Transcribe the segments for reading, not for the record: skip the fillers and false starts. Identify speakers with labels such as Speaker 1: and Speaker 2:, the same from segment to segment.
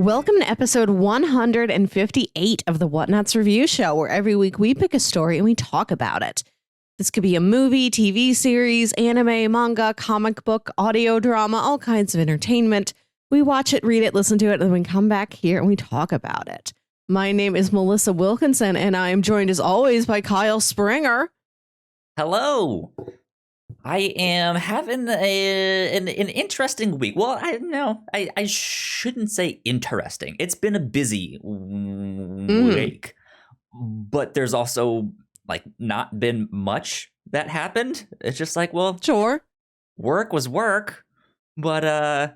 Speaker 1: Welcome to episode 158 of the Whatnauts review show, where every week we pick a story and we talk about it. This could be a movie, TV series, anime, manga, comic book, audio drama, all kinds of entertainment. We watch it, read it, listen to it, and then we come back here and we talk about it. My name is Melissa Wilkinson, and I am joined as always by Kyle Springer.
Speaker 2: Hello. I am having an interesting week. Well, I shouldn't say interesting. It's been a busy week, but there's also like not been much that happened. It's just like, well,
Speaker 1: sure,
Speaker 2: work was work, but I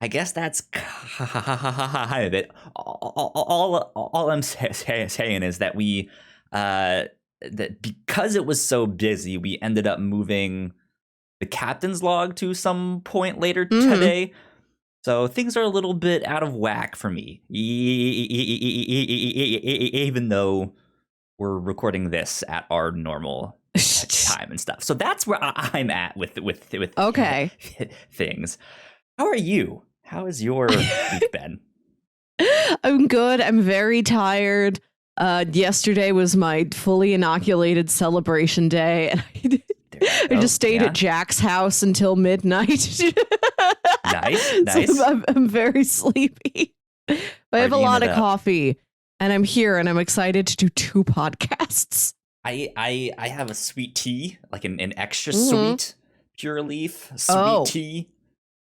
Speaker 2: guess that's kind of it. All I'm saying is that we that because it was so busy, we ended up moving the captain's log to some point later today. So things are a little bit out of whack for me, even though we're recording this at our normal time and stuff. So that's where I'm at with
Speaker 1: okay
Speaker 2: things. How are you? How has your week been?
Speaker 1: I'm good. I'm very tired. Yesterday was my fully inoculated celebration day, and I just stayed at Jack's house until midnight.
Speaker 2: Nice.
Speaker 1: So I'm very sleepy. But I have a lot of coffee, and I'm here, and I'm excited to do 2 podcasts.
Speaker 2: I have a sweet tea, like an extra sweet pure leaf sweet tea,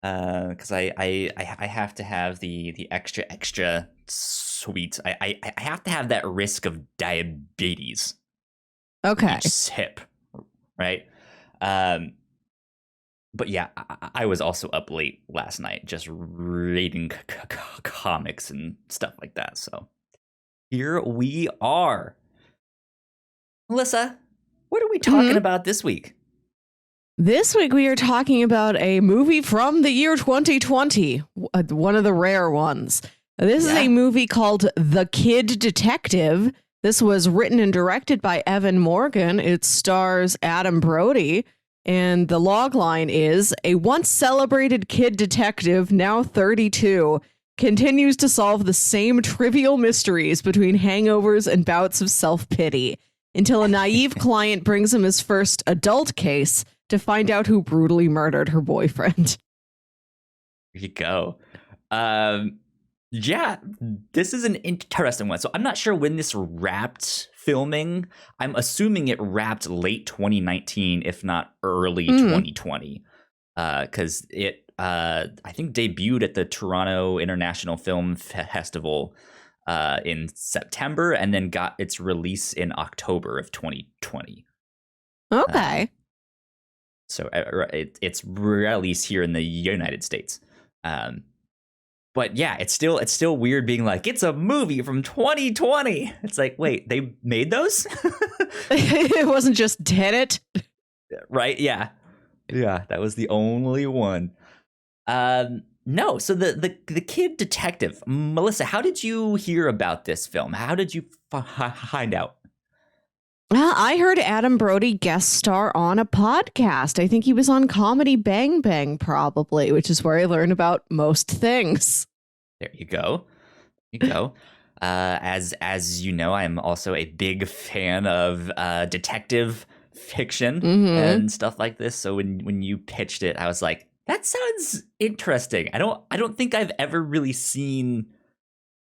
Speaker 2: because I have to have the extra sweet. I have to have that risk of diabetes.
Speaker 1: Okay.
Speaker 2: Each sip, right? But yeah, I was also up late last night just reading comics and stuff like that. So here we are. Melissa, what are we talking about this week?
Speaker 1: This week we are talking about a movie from the year 2020, one of the rare ones. This is a movie called The Kid Detective. This was written and directed by Evan Morgan. It stars Adam Brody. And the logline is, a once celebrated kid detective, now 32, continues to solve the same trivial mysteries between hangovers and bouts of self-pity until a naive client brings him his first adult case to find out who brutally murdered her boyfriend.
Speaker 2: There you go. Yeah, this is an interesting one. So I'm not sure when this wrapped filming. I'm assuming it wrapped late 2019, if not early 2020, because it, I think, debuted at the Toronto International Film Festival in September and then got its release in October of 2020.
Speaker 1: Okay.
Speaker 2: So it's released here in the United States. But yeah, it's still weird being like, it's a movie from 2020. It's like, wait, they made those?
Speaker 1: It wasn't just Tenet.
Speaker 2: Right? Yeah. Yeah, that was the only one. No, so the Kid Detective. Melissa, how did you hear about this film? How did you find out?
Speaker 1: I heard Adam Brody guest star on a podcast. I think he was on Comedy Bang Bang, probably, which is where I learn about most things.
Speaker 2: There you go. As you know, I'm also a big fan of detective fiction and stuff like this. So when you pitched it, I was like, that sounds interesting. I don't think I've ever really seen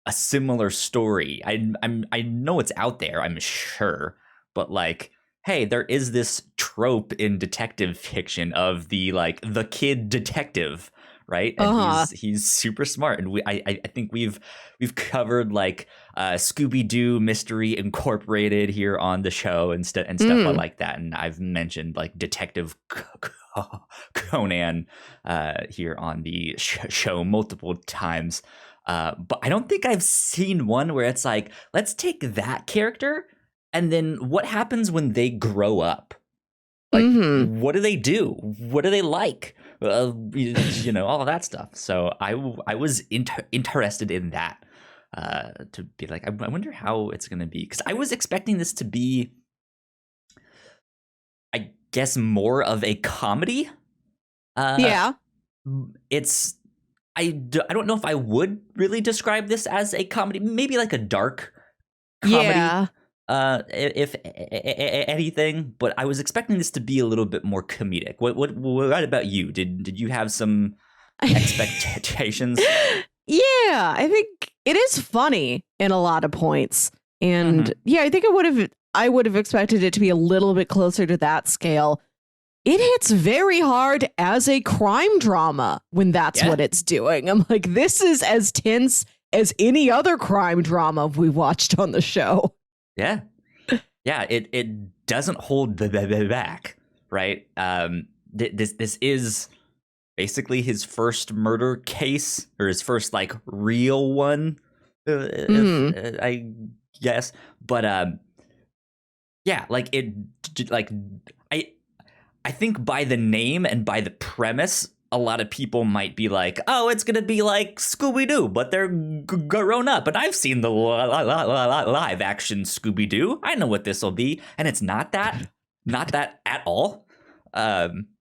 Speaker 2: a similar story. I know it's out there, I'm sure. But like, hey, there is this trope in detective fiction of the kid detective, right? And he's super smart, and I think we've covered like Scooby-Doo Mystery Incorporated here on the show and stuff like that. And I've mentioned like Detective Conan here on the show multiple times, but I don't think I've seen one where it's like, let's take that character. And then what happens when they grow up? Like, what do they do? What do they like? All of that stuff. So I was interested in that, to be like, I wonder how it's going to be. Because I was expecting this to be, I guess, more of a comedy.
Speaker 1: Yeah.
Speaker 2: It's I don't know if I would really describe this as a comedy, maybe like a dark comedy.
Speaker 1: Yeah.
Speaker 2: If anything, but I was expecting this to be a little bit more comedic. What about you? Did you have some expectations?
Speaker 1: Yeah, I think it is funny in a lot of points. And yeah, I think I would have expected it to be a little bit closer to that scale. It hits very hard as a crime drama when that's what it's doing. I'm like, this is as tense as any other crime drama we watched on the show.
Speaker 2: Yeah. Yeah, it doesn't hold back, right? This is basically his first murder case, or his first like real one, if, I guess. But yeah, like I think by the name and by the premise, a lot of people might be like, oh, it's going to be like Scooby-Doo, but they're grown up. And I've seen the live action Scooby-Doo. I know what this will be. And it's not that at all. And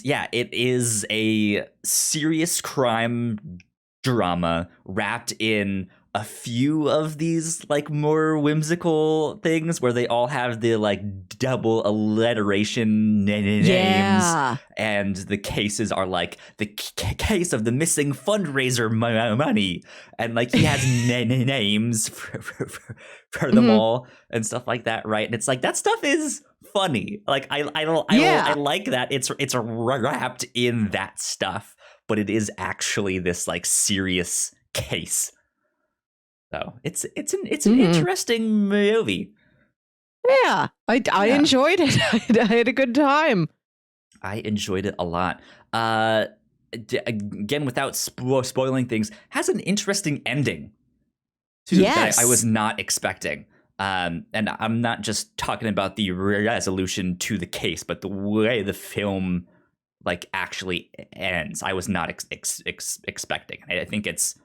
Speaker 2: yeah, it is a serious crime drama wrapped in a few of these like more whimsical things where they all have the like double alliteration names, and the cases are like the case of the missing fundraiser money, and like he has names for them all and stuff like that, right? And it's like that stuff is funny. Like I like that it's wrapped in that stuff, but it is actually this like serious case. So it's an interesting movie.
Speaker 1: Yeah, I enjoyed it. I had a good time.
Speaker 2: I enjoyed it a lot. Again, without spoiling things, has an interesting ending too, that I was not expecting. And I'm not just talking about the resolution to the case, but the way the film like actually ends. I was not expecting. I think it's.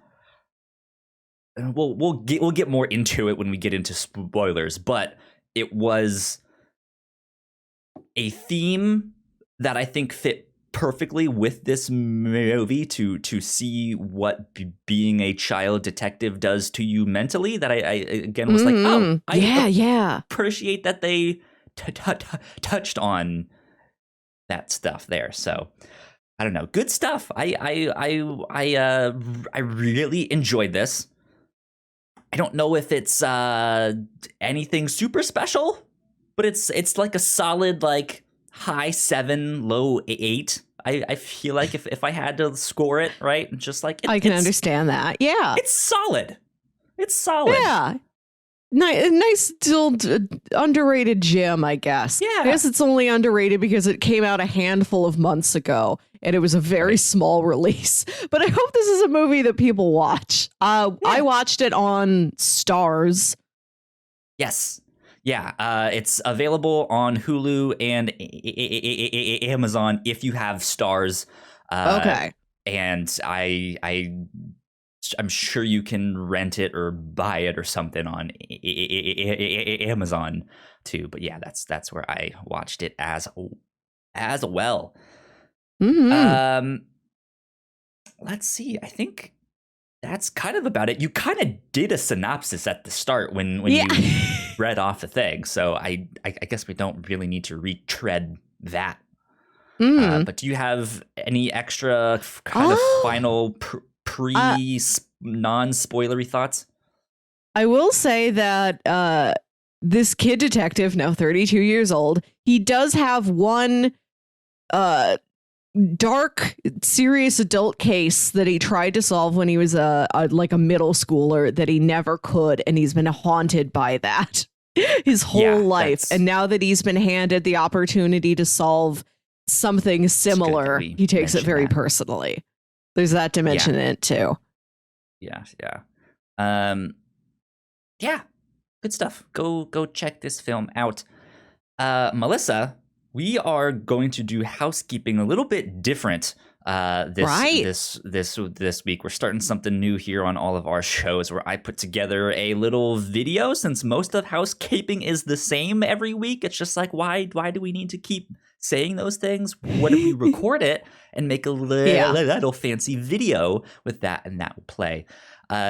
Speaker 2: We'll get more into it when we get into spoilers, but it was a theme that I think fit perfectly with this movie to see what being a child detective does to you mentally. That I again was like, oh, I appreciate that they touched on that stuff there. So I don't know, good stuff. I really enjoyed this. I don't know if it's anything super special, but it's like a solid like high 7, low 8. I feel like if I had to score it, right, just like
Speaker 1: I can understand that. Yeah,
Speaker 2: it's solid. It's solid.
Speaker 1: Yeah, nice still underrated gem, I guess.
Speaker 2: Yeah,
Speaker 1: I guess it's only underrated because it came out a handful of months ago. And it was a very small release. But I hope this is a movie that people watch. I watched it on Stars.
Speaker 2: Yes. Yeah. It's available on Hulu and Amazon if you have Stars.
Speaker 1: Okay.
Speaker 2: And I'm sure you can rent it or buy it or something on Amazon too. But yeah, that's where I watched it as well. Let's see. I think that's kind of about it. You kind of did a synopsis at the start when you read off the thing, so I guess we don't really need to retread that. But do you have any extra kind of final non-spoilery thoughts?
Speaker 1: I will say that this kid detective, now 32 years old, he does have one dark, serious adult case that he tried to solve when he was a middle schooler that he never could, and he's been haunted by that his whole life. And now that he's been handed the opportunity to solve something similar, he takes it very personally. There's that dimension in it too. Yeah.
Speaker 2: Good stuff. Go check this film out. Melissa, we are going to do housekeeping a little bit different this week. We're starting something new here on all of our shows where I put together a little video, since most of housekeeping is the same every week. It's just like, why do we need to keep saying those things? What if we record it and make a little fancy video with that, and that will play?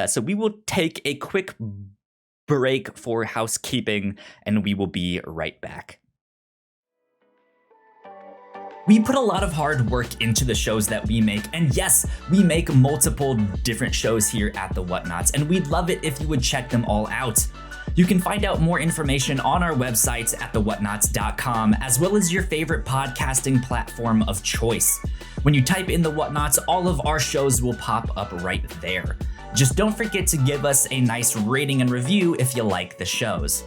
Speaker 2: So we will take a quick break for housekeeping, and we will be right back. We put a lot of hard work into the shows that we make, and yes, we make multiple different shows here at the Whatnauts, and we'd love it if you would check them all out. You can find out more information on our websites at thewhatnauts.com, as well as your favorite podcasting platform of choice. When you type in the Whatnauts, all of our shows will pop up right there. Just don't forget to give us a nice rating and review if you like the shows.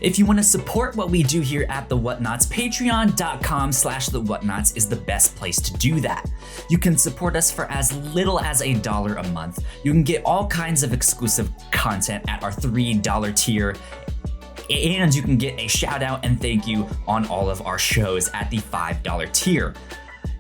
Speaker 2: If you want to support what we do here at The Whatnauts, patreon.com/thewhatnauts is the best place to do that. You can support us for as little as $1 a month. You can get all kinds of exclusive content at our $3 tier, and you can get a shout out and thank you on all of our shows at the $5 tier.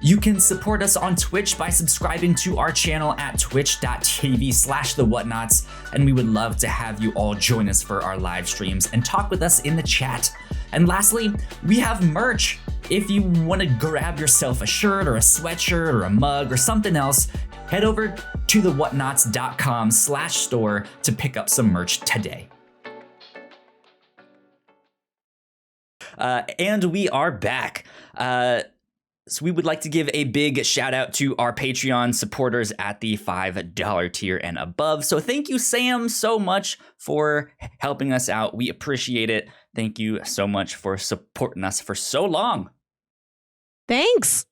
Speaker 2: You can support us on Twitch by subscribing to our channel at twitch.tv/thewhatnauts, and we would love to have you all join us for our live streams and talk with us in the chat. And lastly, we have merch. If you want to grab yourself a shirt or a sweatshirt or a mug or something else, head over to thewhatnauts.com/store to pick up some merch today. And we are back. So we would like to give a big shout out to our Patreon supporters at the $5 tier and above. So thank you, Sam, so much for helping us out. We appreciate it. Thank you so much for supporting us for so long.
Speaker 1: Thanks.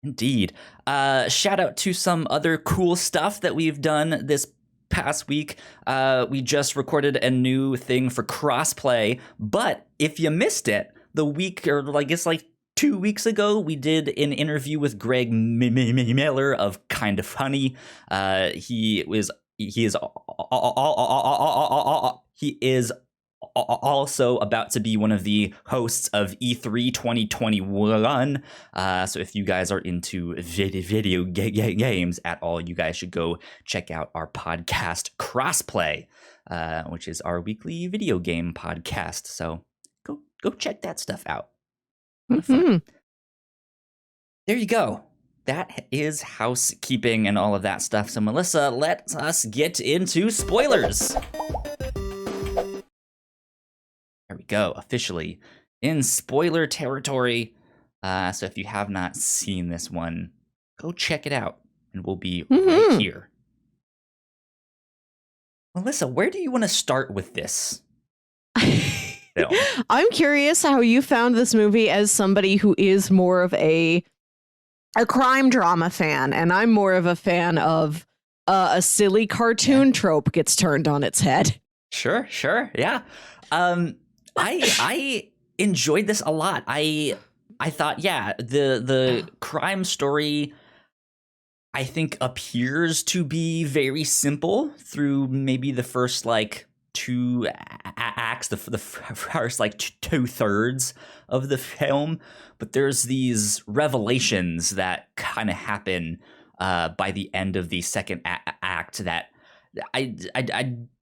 Speaker 2: Indeed. Shout out to some other cool stuff that we've done this past week. We just recorded a new thing for crossplay, but if you missed it, the week, or I guess like 2 weeks ago, we did an interview with Greg Miller of Kind of Funny. He is also about to be one of the hosts of E3 2021. So if you guys are into video games at all, you guys should go check out our podcast Crossplay, which is our weekly video game podcast. So go check that stuff out. Mm-hmm. There you go. That is housekeeping and all of that stuff. So Melissa, let us get into spoilers. There we go. Officially in spoiler territory. So if you have not seen this one, go check it out, and we'll be right here. Melissa, where do you want to start with this?
Speaker 1: I'm curious how you found this movie as somebody who is more of a crime drama fan, and I'm more of a fan of a silly cartoon trope gets turned on its head.
Speaker 2: Sure, yeah. I enjoyed this a lot. I thought, yeah, the crime story, I think, appears to be very simple through maybe the first like 2 acts, the first like 2/3 of the film, but there's these revelations that kind of happen by the end of the second act that I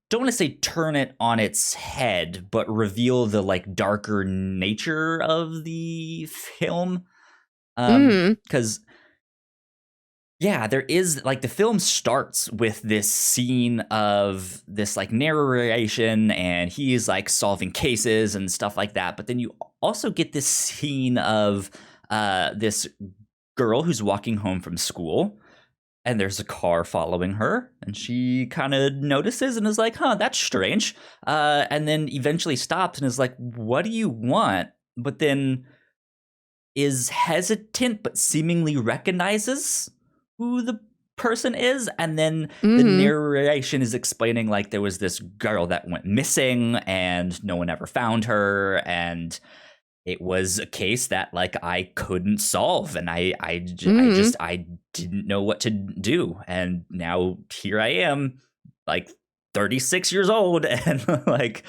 Speaker 2: don't want to say turn it on its head, but reveal the like darker nature of the film. Because yeah, there is like the film starts with this scene of this like narration, and he's like solving cases and stuff like that. But then you also get this scene of this girl who's walking home from school, and there's a car following her, and she kind of notices and is like, huh, that's strange. And then eventually stops and is like, what do you want? But then is hesitant, but seemingly recognizes who the person is. And then the narration is explaining like there was this girl that went missing and no one ever found her, and it was a case that like I couldn't solve, and I didn't know what to do, and now here I am, like 36 years old, and like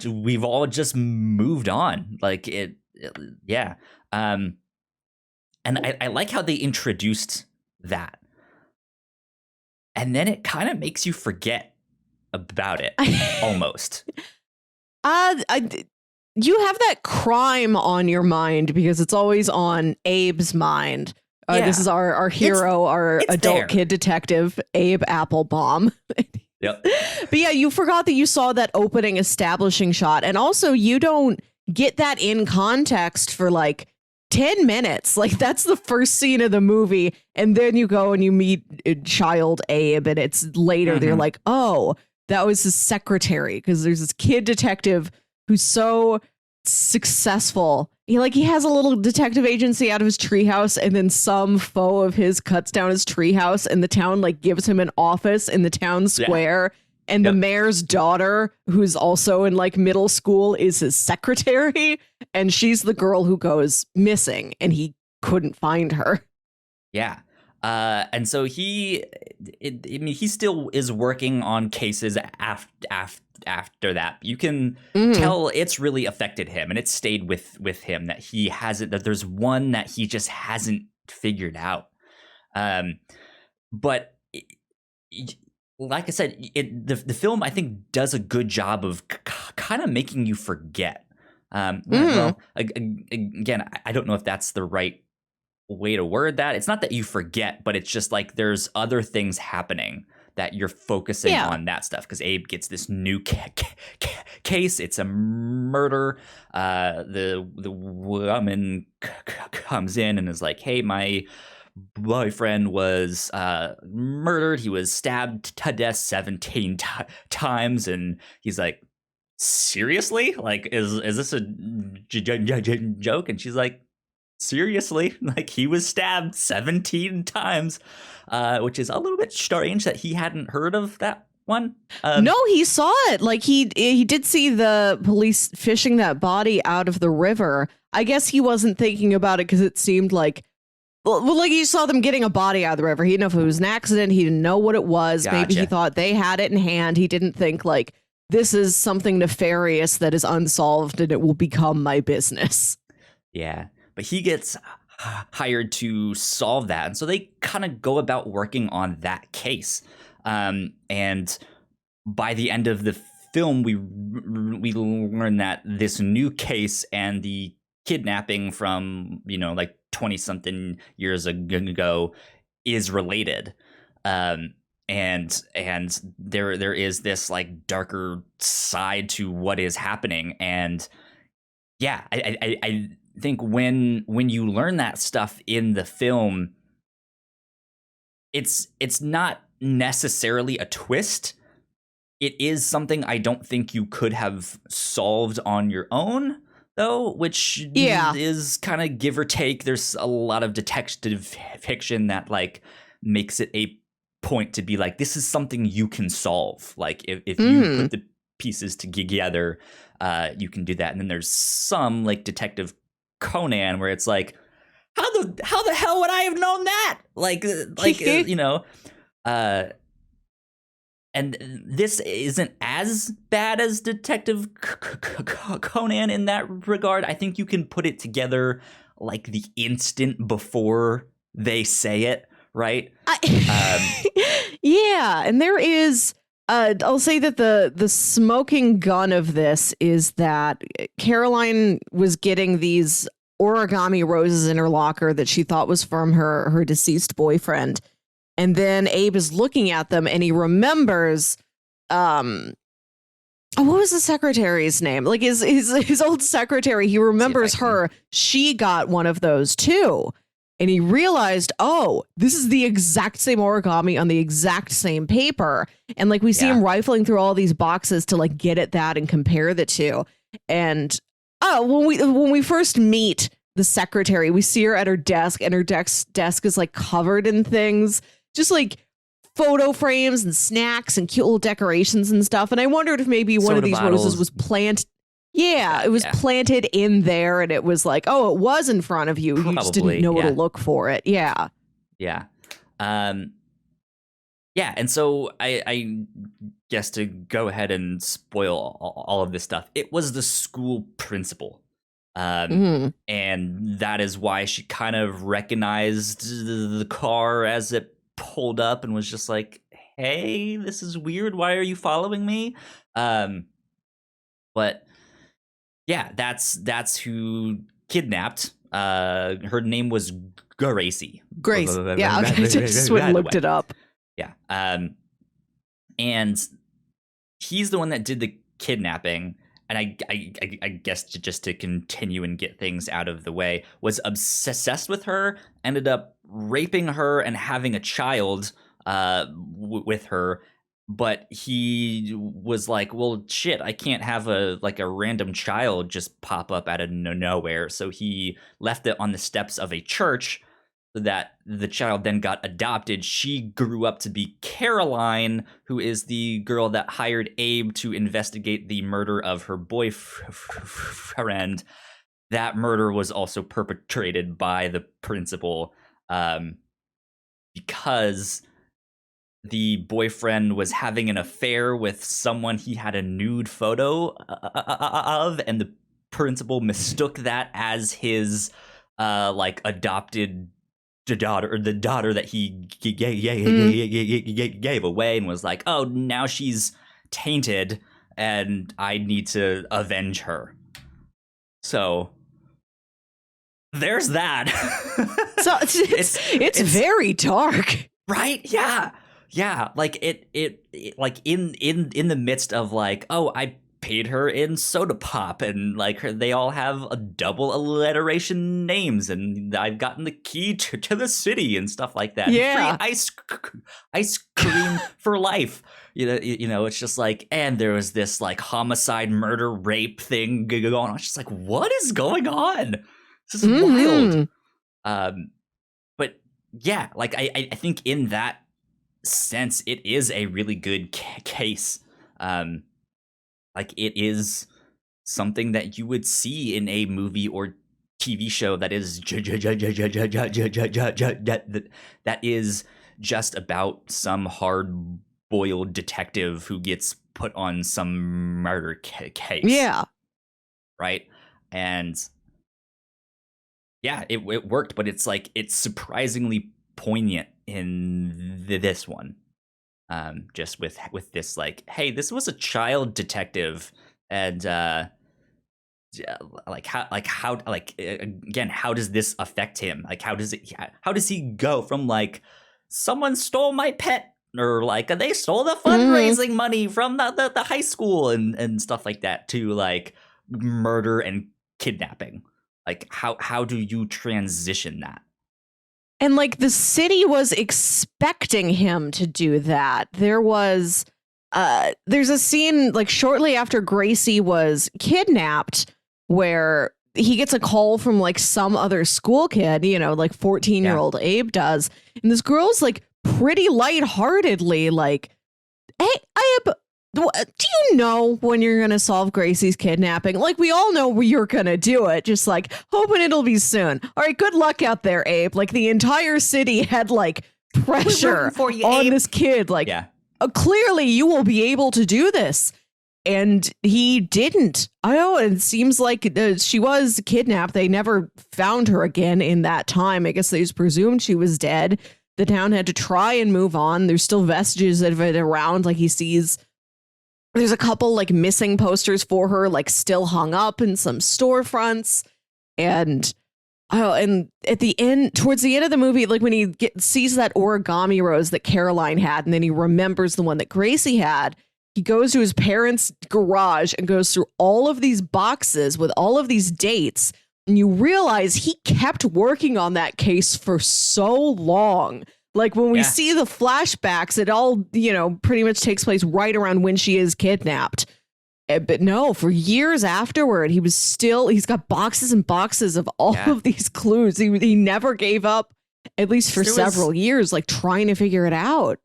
Speaker 2: we've all just moved on, like yeah. And I like how they introduced that, and then it kind of makes you forget about it almost.
Speaker 1: you have that crime on your mind because it's always on Abe's mind. This is our hero, our adult
Speaker 2: there.
Speaker 1: kid detective, Abe Applebaum.
Speaker 2: Yep.
Speaker 1: But yeah, you forgot that you saw that opening establishing shot. And also, you don't get that in context for like 10 minutes. Like, that's the first scene of the movie. And then you go and you meet child Abe. And it's later they're like, oh, that was his secretary. Because there's this kid detective who's so successful. He has a little detective agency out of his treehouse, and then some foe of his cuts down his treehouse, and the town like gives him an office in the town square. Yeah. And the mayor's daughter, who's also in like middle school, is his secretary, and she's the girl who goes missing, and he couldn't find her.
Speaker 2: Yeah. And so he still is working on cases after that. You can tell it's really affected him, and it's stayed with him that there's one that he just hasn't figured out. But like I said, the film, I think, does a good job of kind of making you forget. Well, again, I don't know if that's the right way to word that. It's not that you forget, but it's just like there's other things happening that you're focusing on that stuff, because Abe gets this new case. It's a murder. The woman comes in and is like, hey, my boyfriend was murdered. He was stabbed to death 17 times. And he's like, seriously? Like, is this a joke? And she's like, seriously, like, he was stabbed 17 times, which is a little bit strange that he hadn't heard of that one.
Speaker 1: No, he saw it. Like, he did see the police fishing that body out of the river. I guess he wasn't thinking about it because it seemed like, well, like, he saw them getting a body out of the river. He didn't know if it was an accident. He didn't know what it was. Gotcha. Maybe he thought they had it in hand. He didn't think like, this is something nefarious that is unsolved and it will become my business.
Speaker 2: Yeah. But he gets hired to solve that. And so they kind of go about working on that case. And by the end of the film, we learn that this new case and the kidnapping from, like 20-something years ago is related. And there is this like darker side to what is happening. And yeah, I think when you learn that stuff in the film, it's not necessarily a twist. It is something I don't think you could have solved on your own, though, which is kind of give or take. There's a lot of detective fiction that like makes it a point to be like, this is something you can solve. Like if you put the pieces together, you can do that. And then there's some like Detective Conan where it's like, how the hell would I have known that? And this isn't as bad as Detective Conan in that regard. I think you can put it together like the instant before they say it, right?
Speaker 1: Yeah, and there is I'll say that the smoking gun of this is that Caroline was getting these origami roses in her locker that she thought was from her deceased boyfriend. And then Abe is looking at them and he remembers, what was the secretary's name? Like his old secretary, he remembers her. She got one of those too. And he realized, oh, this is the exact same origami on the exact same paper. And like we see him rifling through all these boxes to like get at that and compare the two. And when we first meet the secretary, we see her at her desk, and her desk is like covered in things, just like photo frames and snacks and cute little decorations and stuff. And I wondered if maybe one of these roses was planted. Yeah, it was planted in there, and it was like, oh, it was in front of you. Probably, you just didn't know to look for it. Yeah.
Speaker 2: Yeah. And so I guess to go ahead and spoil all of this stuff, it was the school principal. And that is why she kind of recognized the car as it pulled up and was just like, hey, this is weird. Why are you following me? But Yeah, that's who kidnapped. Her name was Gracie.
Speaker 1: Grace. Yeah, okay. I just went and looked it up.
Speaker 2: Yeah. And he's the one that did the kidnapping. And I guess just to continue and get things out of the way, was obsessed with her, ended up raping her and having a child with her. But he was like, well, shit, I can't have a random child just pop up out of nowhere. So he left it on the steps of a church so that the child then got adopted. She grew up to be Caroline, who is the girl that hired Abe to investigate the murder of her boyfriend. That murder was also perpetrated by the principal because the boyfriend was having an affair with someone he had a nude photo of, and the principal mistook that as his adopted daughter, or the daughter that he gave away, and was like, oh, now she's tainted and I need to avenge her. So there's that.
Speaker 1: So it's very dark,
Speaker 2: right? Yeah, like it like in the midst of like, oh, I paid her in soda pop, and like they all have a double alliteration names, and I've gotten the key to the city and stuff like that.
Speaker 1: Yeah,
Speaker 2: free ice cream for life. You know, it's just like, and there was this like homicide, murder, rape thing going on. I was just like, what is going on? This is wild. But yeah, like I think in that sense, it is a really good case. Like it is something that you would see in a movie or TV show that is that is just about some hard-boiled detective who gets put on some murder case.
Speaker 1: Yeah.
Speaker 2: Right? And yeah, it worked, but it's like, it's surprisingly poignant in this one. Just with this, like, hey, this was a child detective, and again, how does this affect him? Like, how does he go from like, someone stole my pet, or like they stole the fundraising money from the high school and stuff like that, to like murder and kidnapping? Like, how do you transition that?
Speaker 1: And like the city was expecting him to do that. There's a scene like shortly after Gracie was kidnapped where he gets a call from like some other school kid, you know, like 14-year-old Abe does. And this girl's like pretty lightheartedly like, hey, Abe, do you know when you're going to solve Gracie's kidnapping? Like, we all know you're going to do it. Just like, hoping it'll be soon. All right, good luck out there, Abe. Like, the entire city had like pressure
Speaker 2: for you,
Speaker 1: on
Speaker 2: Abe.
Speaker 1: this kid. Like, clearly you will be able to do this. And he didn't. I know, it seems like she was kidnapped. They never found her again in that time. I guess they just presumed she was dead. The town had to try and move on. There's still vestiges of it around. Like, he sees... There's a couple like missing posters for her, like still hung up in some storefronts. And at the end, towards the end of the movie, like when he sees that origami rose that Caroline had, and then he remembers the one that Gracie had, he goes to his parents' garage and goes through all of these boxes with all of these dates. And you realize he kept working on that case for so long. Like when we see the flashbacks, it all, you know, pretty much takes place right around when she is kidnapped. But no, for years afterward, he's got boxes and boxes of all of these clues. He never gave up, at least for several years, like trying to figure it out.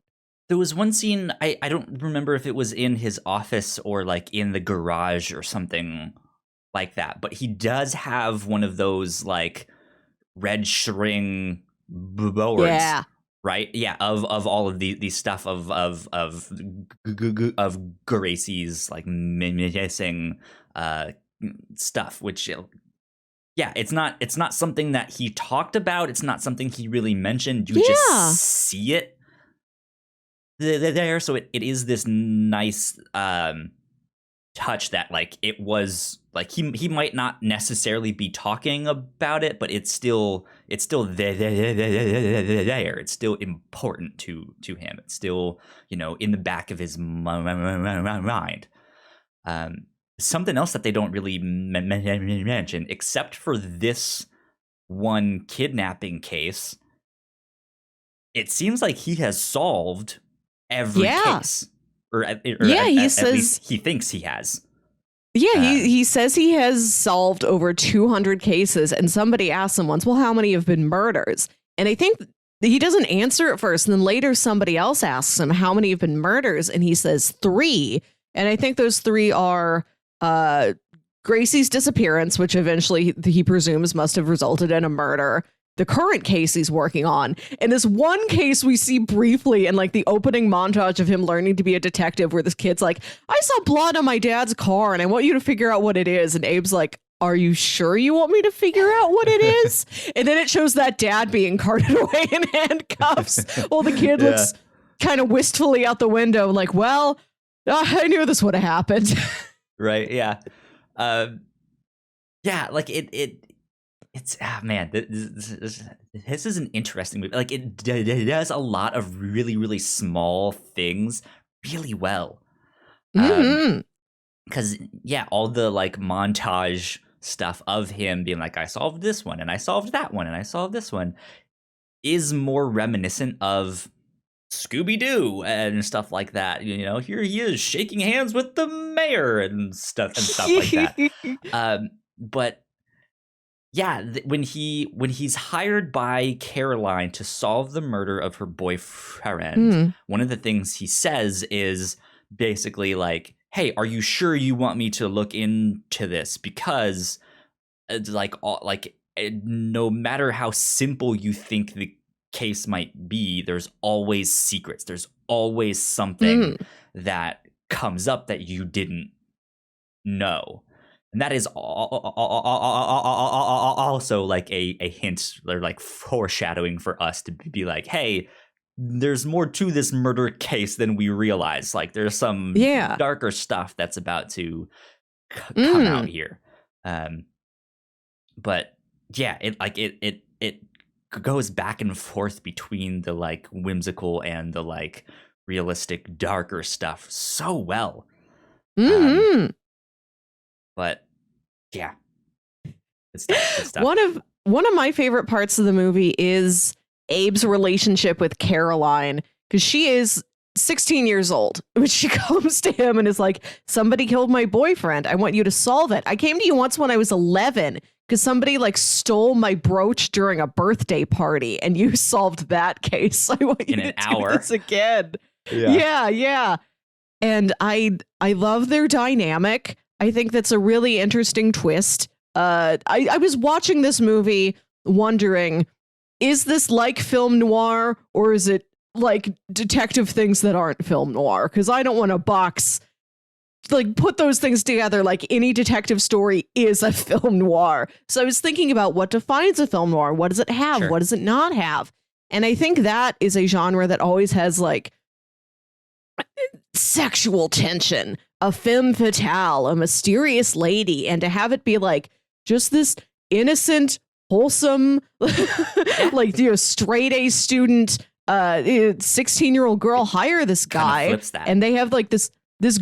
Speaker 2: There was one scene, I don't remember if it was in his office or like in the garage or something like that, but he does have one of those like red string boards.
Speaker 1: Yeah.
Speaker 2: Right? Yeah, of all of the stuff of Gracie's like missing stuff, which it's not something that he talked about. It's not something he really mentioned. You just see it there. So it is this nice touch that like it was like he might not necessarily be talking about it, but it's still there. It's still important to him. It's still, you know, in the back of his mind. Something else that they don't really mention, except for this one kidnapping case, it seems like he has solved every case. Or at least he thinks he has.
Speaker 1: Yeah, he says he has solved over 200 cases, and somebody asks him once, well, how many have been murders? And I think he doesn't answer at first, and then later somebody else asks him how many have been murders, and he says 3. And I think those 3 are Gracie's disappearance, which eventually he presumes must have resulted in a murder. The current case he's working on, and this one case we see briefly in like the opening montage of him learning to be a detective, where this kid's like, I saw blood on my dad's car and I want you to figure out what it is. And Abe's like, are you sure you want me to figure out what it is? And then it shows that dad being carted away in handcuffs while the kid looks kind of wistfully out the window like, well, I knew this would have happened.
Speaker 2: Right. Yeah. Yeah. Like it's man, this is an interesting movie. Like it does a lot of really, really small things really well. Because all the like montage stuff of him being like, I solved this one and I solved that one and I solved this one is more reminiscent of Scooby-Doo and stuff like that. You know, here he is shaking hands with the mayor and stuff like that. But yeah, when he's hired by Caroline to solve the murder of her boyfriend, one of the things he says is basically like, hey, are you sure you want me to look into this? Because it's like no matter how simple you think the case might be, there's always secrets. There's always something that comes up that you didn't know. And that is also like a hint or like foreshadowing for us to be like, hey, there's more to this murder case than we realize. Like there's some darker stuff that's about to come out here. But yeah, it goes back and forth between the like whimsical and the like realistic darker stuff so well. But yeah, it's stuff.
Speaker 1: One of my favorite parts of the movie is Abe's relationship with Caroline, because she is 16 years old, but she comes to him and is like, somebody killed my boyfriend. I want you to solve it. I came to you once when I was 11 because somebody like stole my brooch during a birthday party and you solved that case. I want you to do this again. Yeah. And I love their dynamic. I think that's a really interesting twist. I was watching this movie wondering, is this like film noir or is it like detective things that aren't film noir? Because I don't want to put those things together like any detective story is a film noir. So I was thinking about what defines a film noir. What does it have? Sure. What does it not have? And I think that is a genre that always has like sexual tension, a femme fatale, a mysterious lady, and to have it be like just this innocent, wholesome, like, you know, straight A student, 16-year-old girl, hire this guy, and they have like this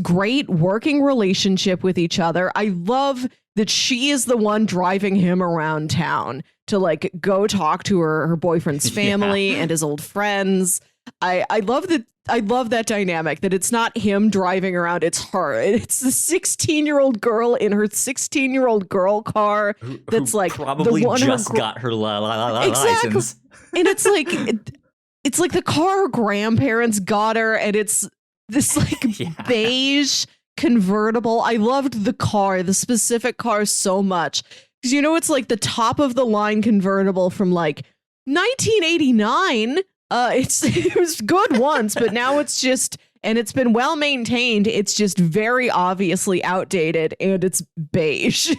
Speaker 1: great working relationship with each other. I love that she is the one driving him around town to like go talk to her boyfriend's family and his old friends. I love that. I love that dynamic, that it's not him driving around, it's her. It's the 16-year-old girl in her 16-year-old girl car that's like
Speaker 2: probably just got her license.
Speaker 1: And it's like the car her grandparents got her, and it's this like beige convertible. I loved the car, the specific car, so much. Because, you know, it's like the top of the line convertible from like 1989. It was good once, but now it's just, and it's been well maintained. It's just very obviously outdated, and it's beige.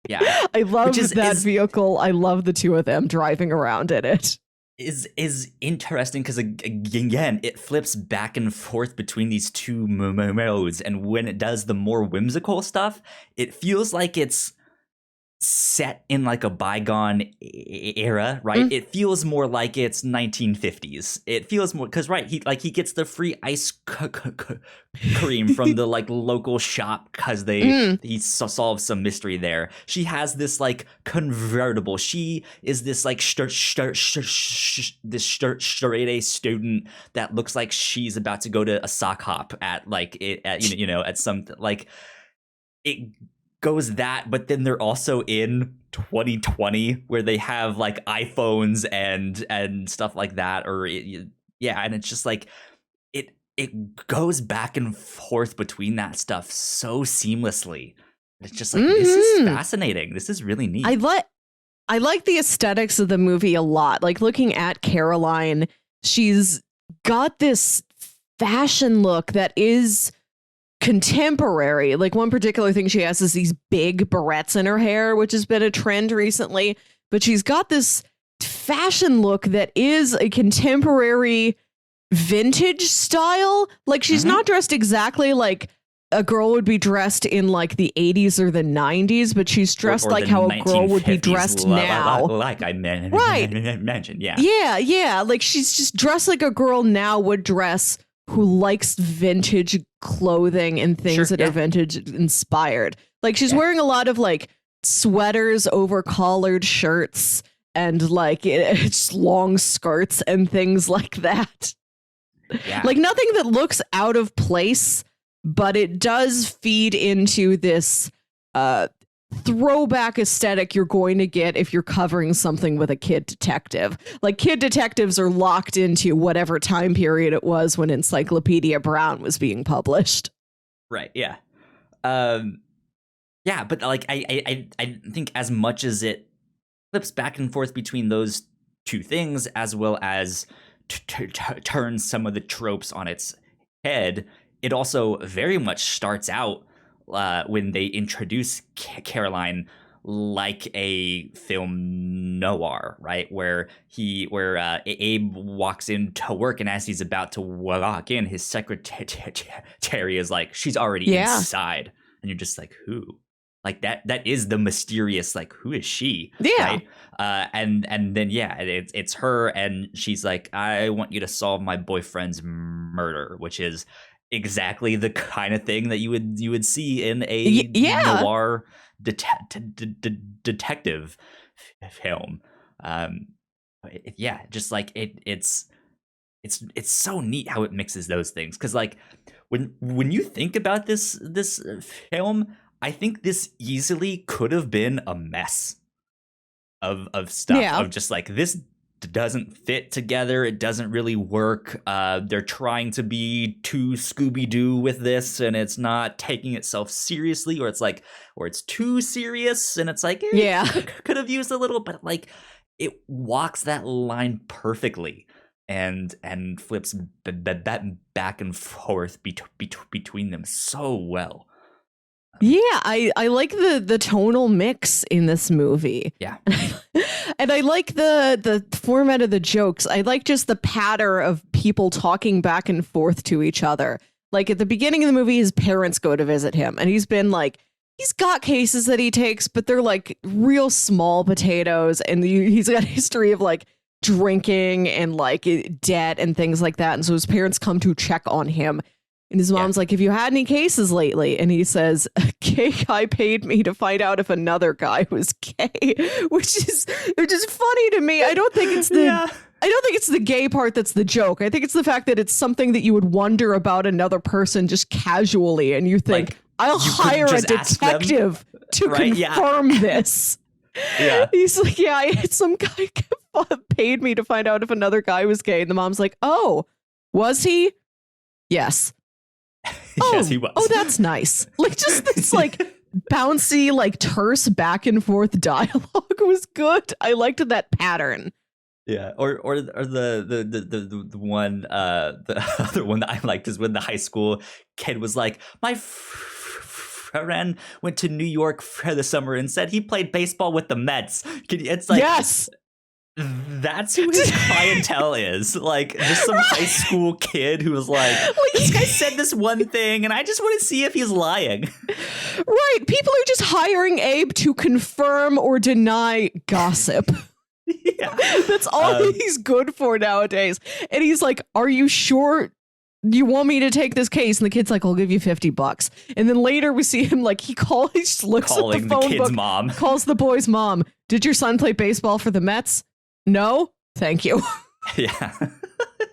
Speaker 1: Yeah, I love that vehicle. I love the two of them driving around in it.
Speaker 2: is interesting because again it flips back and forth between these two modes, and when it does the more whimsical stuff, it feels like it's set in like a bygone era, right? It feels more like it's 1950s. It feels more because he gets the free ice cream from the like local shop because he solves some mystery there. She has this like convertible. She is this like straight A student that looks like she's about to go to a sock hop at like it at at something like it goes that, but then they're also in 2020 where they have like iPhones and stuff like that, and it's just like it goes back and forth between that stuff so seamlessly. It's just like this is fascinating. This is really neat.
Speaker 1: I like the aesthetics of the movie a lot. Like looking at Caroline, she's got this fashion look that is contemporary. Like one particular thing she has is these big barrettes in her hair, which has been a trend recently, but she's got this fashion look that is a contemporary vintage style. Like she's not dressed exactly like a girl would be dressed in like the 80s or the 90s, but she's dressed
Speaker 2: or
Speaker 1: like how a girl would be dressed now.
Speaker 2: Like I mentioned, yeah.
Speaker 1: Yeah. Like she's just dressed like a girl now would dress who likes vintage clothing and things that are vintage inspired. Like she's wearing a lot of like sweaters over collared shirts and like it's long skirts and things like that.
Speaker 2: Yeah.
Speaker 1: Like nothing that looks out of place, but it does feed into this throwback aesthetic you're going to get if you're covering something with a kid detective. Like kid detectives are locked into whatever time period it was when Encyclopedia Brown was being published.
Speaker 2: Right. Yeah. Yeah. But like, I think as much as it flips back and forth between those two things, as well as turns some of the tropes on its head, it also very much starts out when they introduce Caroline like a film noir, right? Where Abe walks into work, and as he's about to walk in, his secretary is like, she's already inside. And you're just like, who? Like that is the mysterious, like, who is she?
Speaker 1: Yeah.
Speaker 2: Right? And then it's her, and she's like, I want you to solve my boyfriend's murder, which is exactly the kind of thing that you would see in a noir detective film. Just like it's so neat how it mixes those things, because like when you think about this film, I think this easily could have been a mess of stuff of just like, this doesn't fit together. It doesn't really work. They're trying to be too Scooby-Doo with this, and it's not taking itself seriously, or it's too serious, and it's like, could have used a little, but like it walks that line perfectly and flips that back and forth between them so well.
Speaker 1: Yeah, I like the tonal mix in this movie.
Speaker 2: Yeah.
Speaker 1: And I like the format of the jokes. I like just the patter of people talking back and forth to each other. Like at the beginning of the movie, his parents go to visit him, and he's got cases that he takes, but they're like real small potatoes. And he's got a history of like drinking and like debt and things like that. And so his parents come to check on him. And his mom's like, have you had any cases lately? And he says, a gay guy paid me to find out if another guy was gay, which is funny to me. I don't think it's the gay part that's the joke. I think it's the fact that it's something that you would wonder about another person just casually. And you think, like, I'll hire a detective to confirm this.
Speaker 2: Yeah.
Speaker 1: He's like, some guy paid me to find out if another guy was gay. And the mom's like, oh, was he? Yes.
Speaker 2: Yes, he was.
Speaker 1: Oh, that's nice. Like just this like bouncy, like terse back and forth dialogue was good. I liked that pattern.
Speaker 2: Yeah, or the one the other one that I liked is when the high school kid was like, my friend went to New York for the summer and said he played baseball with the Mets. It's like,
Speaker 1: yes.
Speaker 2: that's who his clientele is. Like, just some high school kid who was like, this guy said this one thing, and I just want to see if he's lying.
Speaker 1: Right. People are just hiring Abe to confirm or deny gossip.
Speaker 2: Yeah.
Speaker 1: That's all he's good for nowadays. And he's like, are you sure you want me to take this case? And the kid's like, I'll give you $50. And then later we see him like, he just looks at the phone
Speaker 2: kid's
Speaker 1: book,
Speaker 2: mom.
Speaker 1: calls the boy's mom. Did your son play baseball for the Mets? No? Thank you.
Speaker 2: Yeah.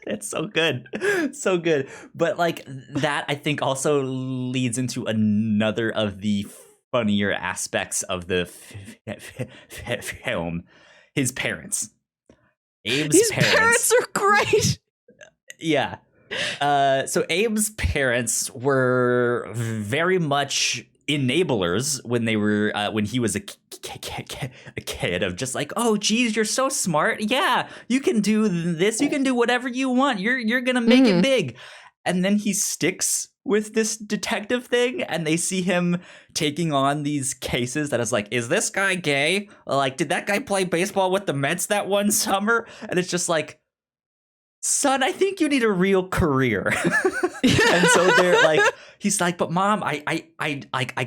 Speaker 2: It's so good. So good. But like that, I think also leads into another of the funnier aspects of the film. His parents. Abe's
Speaker 1: parents are great.
Speaker 2: Yeah. So Abe's parents were very much enablers when they were when he was a kid, of just like, oh geez, you're so smart, yeah, you can do this, you can do whatever you want, you're gonna make it big. And then he sticks with this detective thing, and they see him taking on these cases that is like, is this guy gay? Like, did that guy play baseball with the Mets that one summer? And it's just like, son, I think you need a real career. And so they're like, he's like, but mom, I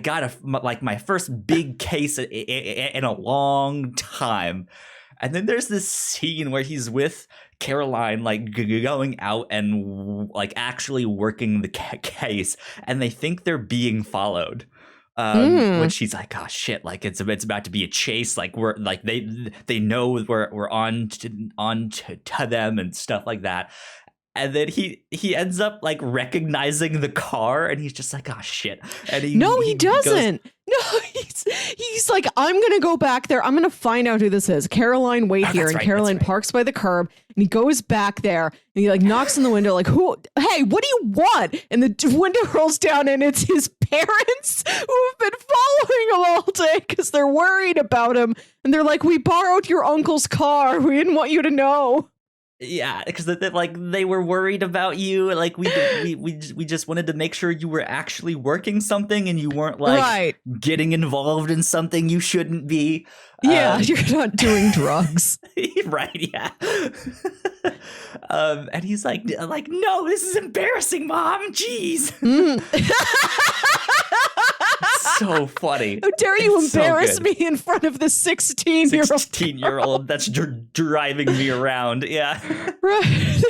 Speaker 2: got my first big case in a long time. And then there's this scene where he's with Caroline, like going out and like actually working the case, and they think they're being followed. Which she's like, oh shit, like it's about to be a chase, like we're like they know we're on to them and stuff like that. And then he ends up like recognizing the car, and he's just like, oh shit. And he doesn't. No, he's like, I'm gonna go back there. I'm gonna find out who this is. Caroline, wait here. And right, Caroline parks by the curb, and he goes back there, and he like knocks on the window, like, who? Hey, what do you want? And the window rolls down, and it's his parents who have been following him all day because they're worried about him. And they're like, we borrowed your uncle's car. We didn't want you to know. Yeah, because they were worried about you. Like we just wanted to make sure you were actually working something and you weren't like getting involved in something you shouldn't be.
Speaker 1: Yeah, you're not doing drugs.
Speaker 2: Right, yeah. And he's like, no, this is embarrassing, Mom. Jeez. So funny.
Speaker 1: How dare you embarrass me in front of the 16-year-old
Speaker 2: that's driving me around. Yeah.
Speaker 1: Right.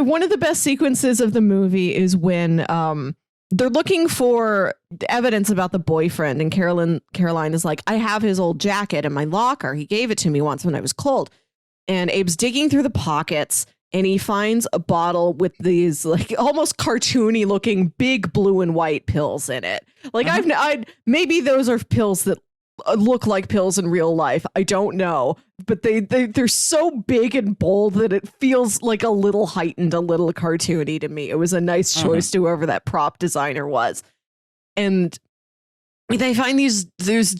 Speaker 1: One of the best sequences of the movie is when they're looking for evidence about the boyfriend, and Caroline is like, I have his old jacket in my locker. He gave it to me once when I was cold. And Abe's digging through the pockets, and he finds a bottle with these like almost cartoony looking big blue and white pills in it. Like maybe those are pills that look like pills in real life. I don't know, but they're so big and bold that it feels like a little heightened, a little cartoony to me. It was a nice choice to whoever that prop designer was. And they find these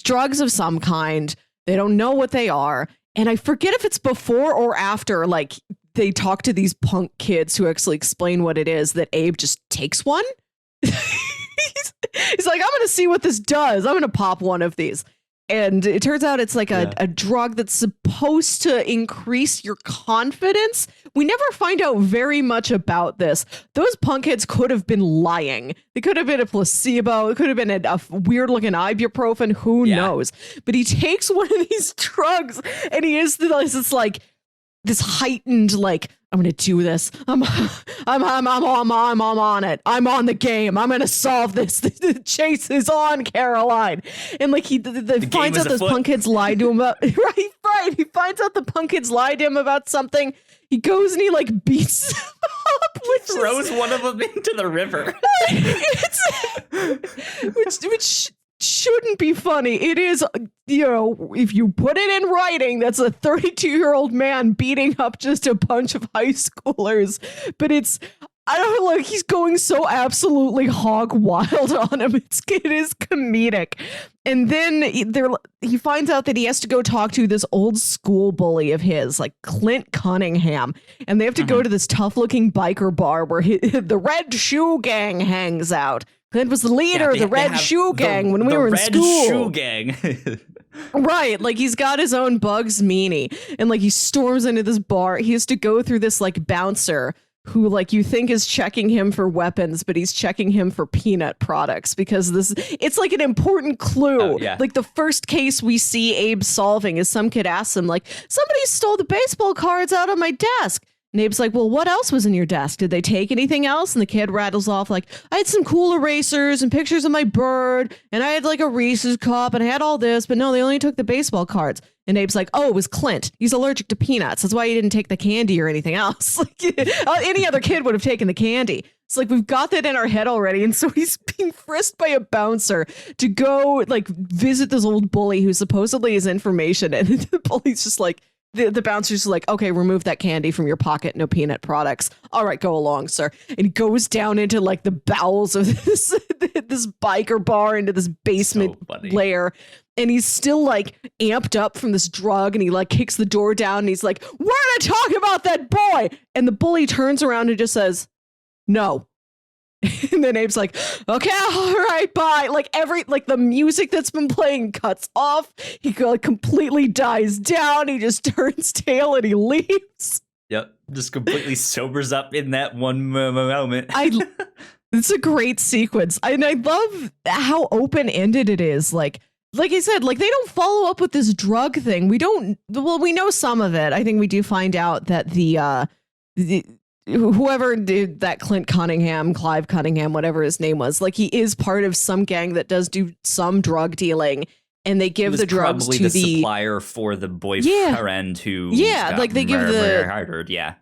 Speaker 1: drugs of some kind. They don't know what they are. And I forget if it's before or after, like, they talk to these punk kids who actually explain what it is, that Abe just takes one. He's like, I'm going to see what this does. I'm going to pop one of these. And it turns out it's like a drug that's supposed to increase your confidence. We never find out very much about this. Those punk kids could have been lying. It could have been a placebo. It could have been a weird looking ibuprofen. Who knows? But he takes one of these drugs, and he is this heightened, like, I'm gonna do this. I'm on it. I'm on the game. I'm gonna solve this. The chase is on, Caroline. And like he finds out those punk kids lied to him about right. He finds out the punk kids lied to him about something. He goes and he like beats them up,
Speaker 2: throws one of them into the river.
Speaker 1: which shouldn't be funny. It is, if you put it in writing, that's a 32-year-old man beating up just a bunch of high schoolers. But I don't know, like, he's going so absolutely hog wild on him. It is comedic. And then he finds out that he has to go talk to this old school bully of his, like Clint Cunningham. And they have to go to this tough-looking biker bar where the Red Shoe Gang hangs out. Clint was the leader of the Red Shoe Gang when we were in school.
Speaker 2: Red Shoe Gang.
Speaker 1: Right, like he's got his own Bugs meanie, and like he storms into this bar. He has to go through this like bouncer who like you think is checking him for weapons, but he's checking him for peanut products because it's like an important clue.
Speaker 2: Oh, yeah.
Speaker 1: Like the first case we see Abe solving is some kid asks him like, somebody stole the baseball cards out of my desk. And Abe's like, well, what else was in your desk? Did they take anything else? And the kid rattles off like, I had some cool erasers and pictures of my bird, and I had like a Reese's cup, and I had all this, but no, they only took the baseball cards. And Abe's like, oh, it was Clint. He's allergic to peanuts. That's why he didn't take the candy or anything else. Like, any other kid would have taken the candy. It's like we've got that in our head already. And so he's being frisked by a bouncer to go like visit this old bully who supposedly has information. And the bully's just like, the bouncer's like, okay, remove that candy from your pocket. No peanut products. All right, go along, sir. And he goes down into like the bowels of this biker bar, into this basement lair. And he's still like amped up from this drug. And he like kicks the door down. And he's like, we're going to talk about that boy. And the bully turns around and just says, no. And then Abe's like, okay, all right, bye. Like the music that's been playing cuts off. He like completely dies down. He just turns tail and he leaves.
Speaker 2: Yep. Just completely sobers up in that one moment.
Speaker 1: It's a great sequence. And I love how open-ended it is. Like I said, like they don't follow up with this drug thing. We know some of it. I think we do find out that the whoever did that Clive Cunningham, whatever his name was, like he is part of some gang that does do some drug dealing, and they give the drugs
Speaker 2: probably
Speaker 1: to
Speaker 2: the supplier for the boyfriend who
Speaker 1: like they give
Speaker 2: murdered.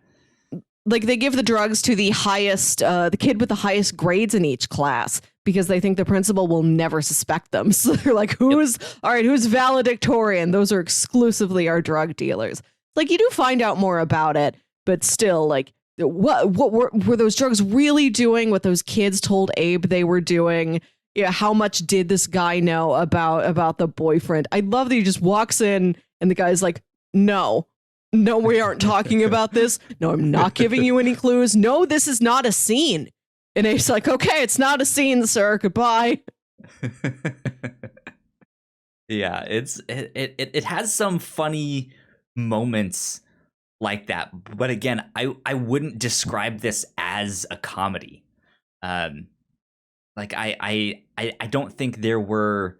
Speaker 1: Like they give the drugs to the highest, the kid with the highest grades in each class because they think the principal will never suspect them. So they're like, who's valedictorian? Those are exclusively our drug dealers. Like you do find out more about it, but still, like, what were those drugs really doing? What those kids told Abe they were doing? Yeah, how much did this guy know about the boyfriend? I love that he just walks in and the guy's like, no, we aren't talking about this. No, I'm not giving you any clues. No, this is not a scene. And Abe's like, okay, it's not a scene, sir. Goodbye.
Speaker 2: Yeah, it has some funny moments like that, but again, I wouldn't describe this as a comedy. Like I don't think there were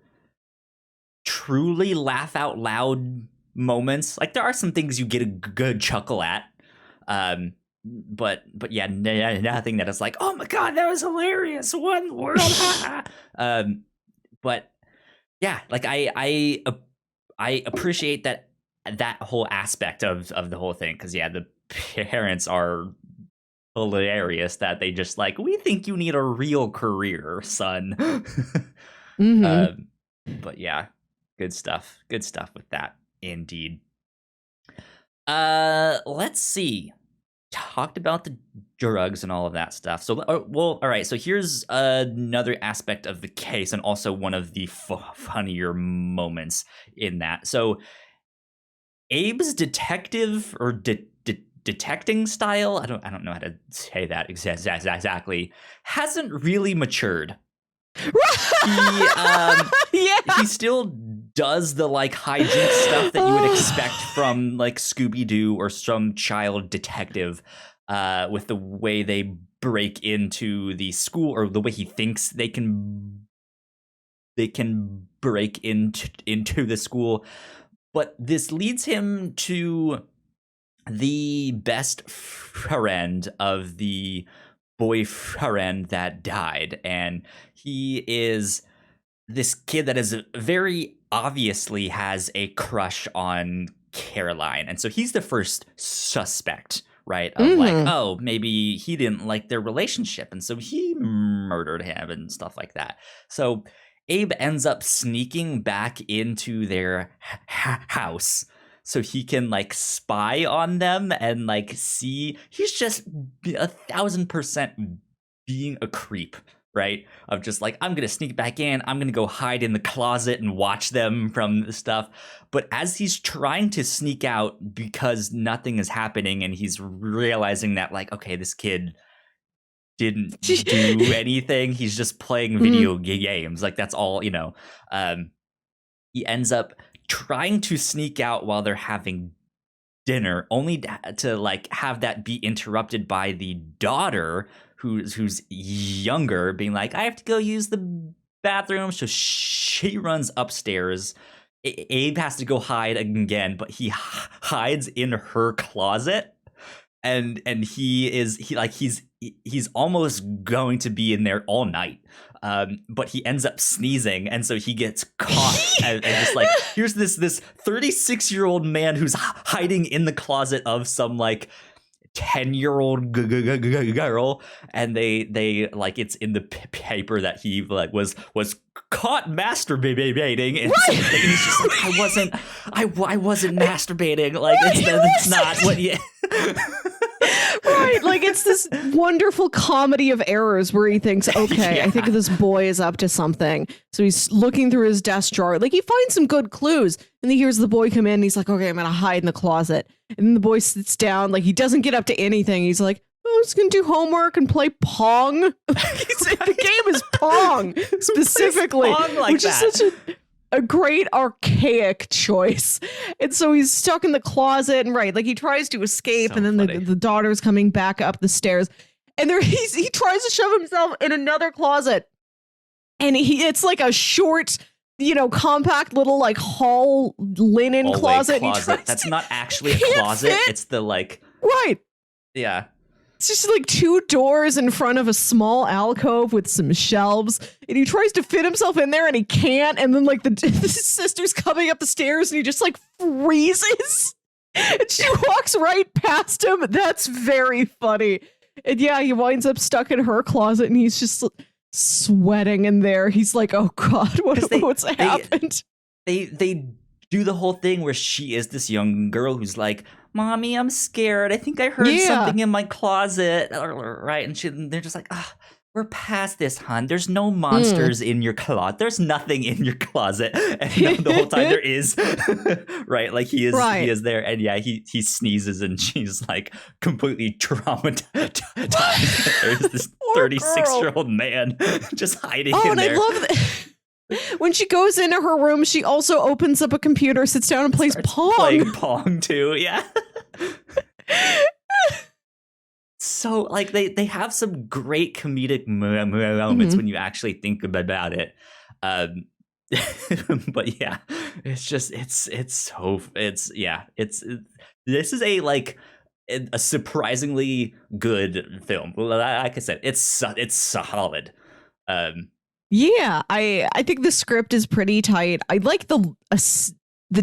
Speaker 2: truly laugh out loud moments. Like there are some things you get a good chuckle at, but yeah, nothing that is like, oh my god, that was hilarious, one world. But yeah, like I appreciate that whole aspect of the whole thing, because yeah, the parents are hilarious that they just like, we think you need a real career, son. But yeah, good stuff with that indeed. Let's see, talked about the drugs and all of that stuff, so all right, so here's another aspect of the case and also one of the funnier moments in that. So Abe's detective or detecting style, I don't know how to say that exactly, hasn't really matured. He still does the like hijinks stuff that you would expect from like Scooby-Doo or some child detective, with the way they break into the school, or the way he thinks they can break into the school. But this leads him to the best friend of the boyfriend that died. And he is this kid that is very obviously has a crush on Caroline. And so he's the first suspect, right? Of like, oh, maybe he didn't like their relationship, and so he murdered him and stuff like that. So Abe ends up sneaking back into their house so he can like spy on them and like see. He's just 1,000% being a creep, right? Of just like, I'm gonna sneak back in, I'm gonna go hide in the closet and watch them from the stuff. But as he's trying to sneak out because nothing is happening, and he's realizing that like, okay, this kid didn't do anything, he's just playing video games, like that's all, he ends up trying to sneak out while they're having dinner, only to like have that be interrupted by the daughter who's younger, being like, I have to go use the bathroom. So she runs upstairs. Abe has to go hide again, but he hides in her closet, and he's almost going to be in there all night. But he ends up sneezing, and so he gets caught. and just like, here's this 36-year-old man who's hiding in the closet of some like 10-year-old girl, and they like, it's in the paper that he like was caught masturbating, and, and he's just like, I wasn't masturbating. Like, it's not what you.
Speaker 1: Right, like it's this wonderful comedy of errors where he thinks, okay, I think this boy is up to something. So he's looking through his desk drawer. Like, he finds some good clues, and he hears the boy come in, and he's like, okay, I'm going to hide in the closet. And then the boy sits down, like, he doesn't get up to anything. He's like, I'm just going to do homework and play Pong. The game is Pong, specifically,
Speaker 2: Pong like
Speaker 1: which
Speaker 2: that.
Speaker 1: is such a great archaic choice. And so he's stuck in the closet, and right, like, he tries to escape,
Speaker 2: So
Speaker 1: and then the daughter's coming back up the stairs, and there he tries to shove himself in another closet, and it's like a short, compact little like hall linen closet.
Speaker 2: That's not actually a closet. It's the like,
Speaker 1: right.
Speaker 2: Yeah.
Speaker 1: It's just like two doors in front of a small alcove with some shelves, and he tries to fit himself in there, and he can't. And then like the sister's coming up the stairs, and he just like freezes, and she walks right past him. That's very funny. And yeah, he winds up stuck in her closet, and he's just sweating in there. He's like, oh God, what's happened?
Speaker 2: They do the whole thing where she is this young girl who's like, Mommy, I'm scared. I think I heard something in my closet. Right. And they're just like, we're past this, hon. There's no monsters in your closet. There's nothing in your closet. And the whole time there is. Right. Like, he is there. And yeah, he sneezes, and she's like completely traumatized. There's this 36-year-old man just hiding in
Speaker 1: and
Speaker 2: there.
Speaker 1: I love that. When she goes into her room, she also opens up a computer, sits down, and plays Pong.
Speaker 2: Playing Pong too, yeah. So like they have some great comedic moments when you actually think about it. But yeah, this is a surprisingly good film. Like I said, it's solid.
Speaker 1: Yeah, I think the script is pretty tight. I like the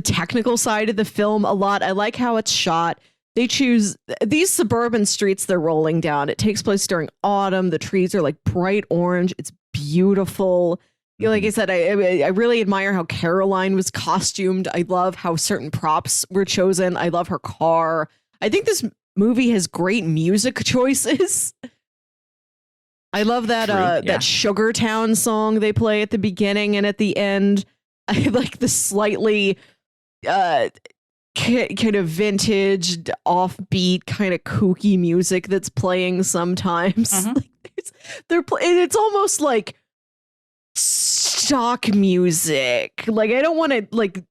Speaker 1: technical side of the film a lot. I like how it's shot. They choose these suburban streets they're rolling down. It takes place during autumn. The trees are like bright orange. It's beautiful. Like I said, I really admire how Caroline was costumed. I love how certain props were chosen. I love her car. I think this movie has great music choices. I love that that Sugar Town song they play at the beginning and at the end. I like the slightly kind of vintage, offbeat, kind of kooky music that's playing sometimes. Like, it's almost like stock music. Like, I don't want to like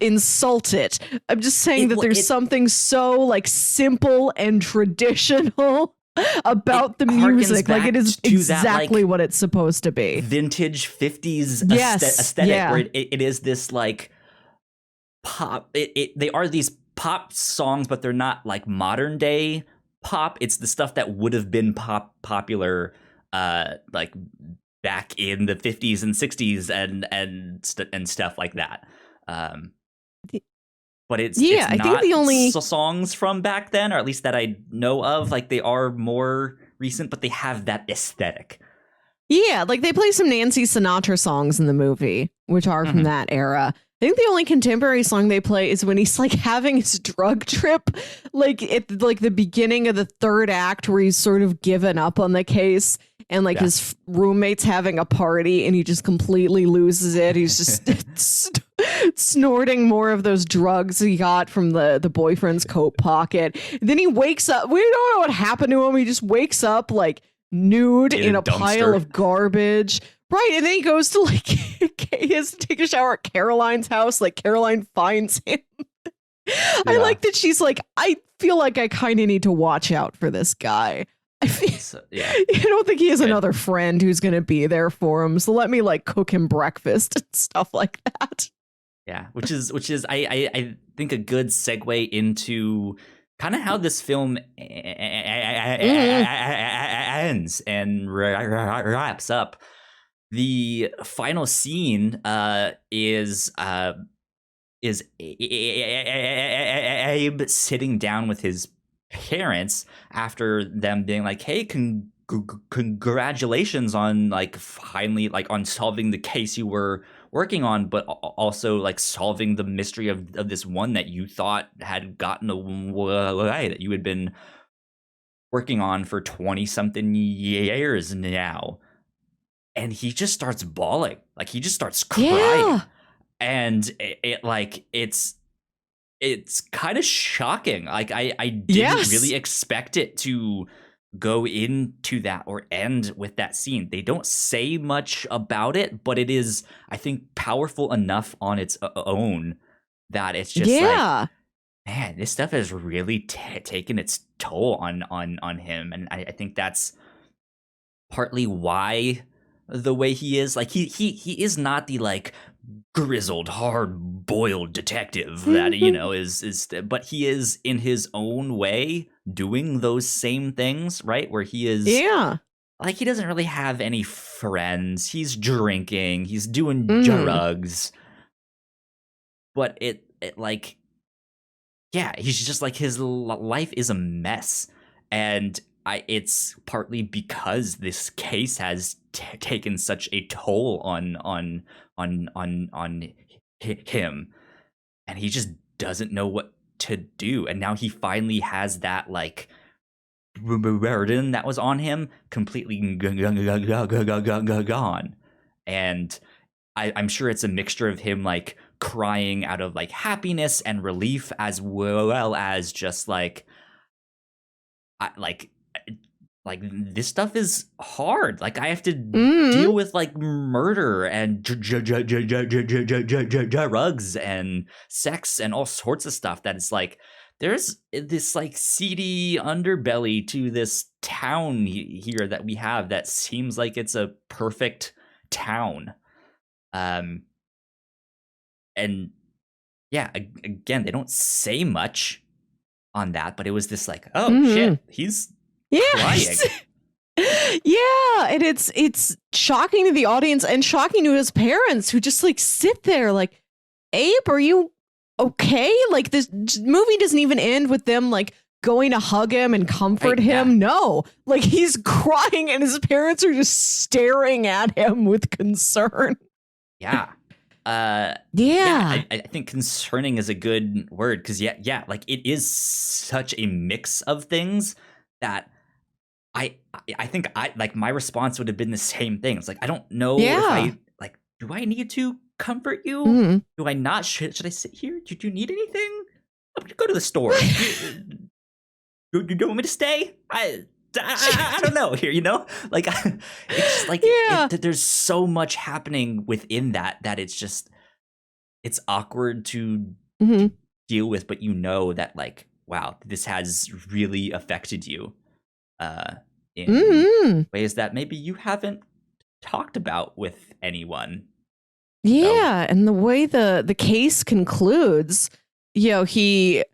Speaker 1: insult it. I'm just saying that there's something so like simple and traditional about the music. Like, it is exactly what it's supposed to be.
Speaker 2: Vintage 50s aesthetic, where it is this like pop. They are these pop songs, but they're not like modern day pop. It's the stuff that would have been popular like back in the 50s and 60s and stuff like that. But it's not, I think the only songs from back then, or at least that I know of, like, they are more recent, but they have that aesthetic.
Speaker 1: Yeah, like they play some Nancy Sinatra songs in the movie, which are from that era. I think the only contemporary song they play is when he's like having his drug trip, like at like the beginning of the third act, where he's sort of given up on the case, and like his roommate's having a party and he just completely loses it. He's just snorting more of those drugs he got from the boyfriend's coat pocket. And then he wakes up. We don't know what happened to him. He just wakes up like nude in a pile of garbage. Right, and then he goes to like he has to take a shower at Caroline's house. Like Caroline finds him. I like that she's like, I feel like I kind of need to watch out for this guy. I don't think he has another friend who's going to be there for him. So let me like cook him breakfast and stuff like that.
Speaker 2: Yeah, which is I think a good segue into kind of how this film ends and wraps up. The final scene is Abe sitting down with his parents after them being like, hey, congratulations on like finally like on solving the case you were working on, but also like solving the mystery of this one that you thought had gotten away, that you had been working on for 20 something years now. And he just starts bawling. Like he just starts crying. Yeah. And it's kind of shocking. Like I didn't really expect it to go into that or end with that scene. They don't say much about it, but it is, I think, powerful enough on its own that it's just like, man, this stuff has really taken its toll on him. And I think that's partly why the way he is. Like he is not the like grizzled, hard-boiled detective that is, but he is in his own way doing those same things, right? Where he is, like he doesn't really have any friends. He's drinking, he's doing drugs, but it like, yeah, he's just like his life is a mess, and it's partly because this case has taken such a toll on him, and he just doesn't know what to do. And now he finally has that like burden that was on him completely gone. And I'm sure it's a mixture of him like crying out of like happiness and relief, as well as just like this stuff is hard. Like I have to deal with like murder and drugs and sex and all sorts of stuff that is like, there's this like seedy underbelly to this town here that we have that seems like it's a perfect town. And yeah, again, they don't say much on that, but it was this like, oh shit, he's crying.
Speaker 1: Yeah, and it's shocking to the audience and shocking to his parents, who just like sit there like, Abe, are you okay? Like this movie doesn't even end with them like going to hug him and comfort him. Yeah. No, like he's crying and his parents are just staring at him with concern.
Speaker 2: Yeah. I think concerning is a good word, because like it is such a mix of things that I think like my response would have been the same thing. It's like, I don't know if I like, do I need to comfort you? Mm-hmm. Do I not? Should I sit here? Do you need anything? I'm gonna go to the store. you don't want me to stay? I don't know here, like it's like there's so much happening within that it's just, it's awkward to deal with, but that like, wow, this has really affected you in ways that maybe you haven't talked about with anyone.
Speaker 1: Yeah, and the way the case concludes, he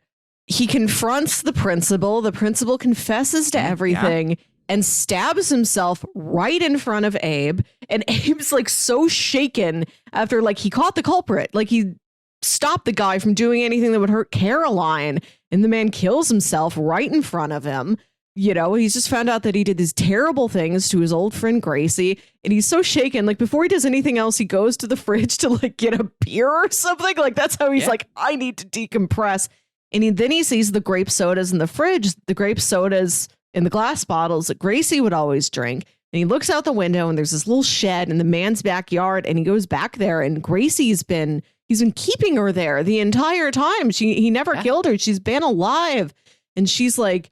Speaker 1: confronts the principal confesses to everything and stabs himself right in front of Abe, and Abe's like so shaken after like he caught the culprit, like he stopped the guy from doing anything that would hurt Caroline, and the man kills himself right in front of him. He's just found out that he did these terrible things to his old friend Gracie, and he's so shaken. Like before he does anything else, he goes to the fridge to like get a beer or something. Like that's how he's like, I need to decompress. And then he sees the grape sodas in the fridge, the grape sodas in the glass bottles that Gracie would always drink. And he looks out the window and there's this little shed in the man's backyard, and he goes back there, and Gracie's been keeping her there the entire time. He never killed her. She's been alive. And she's like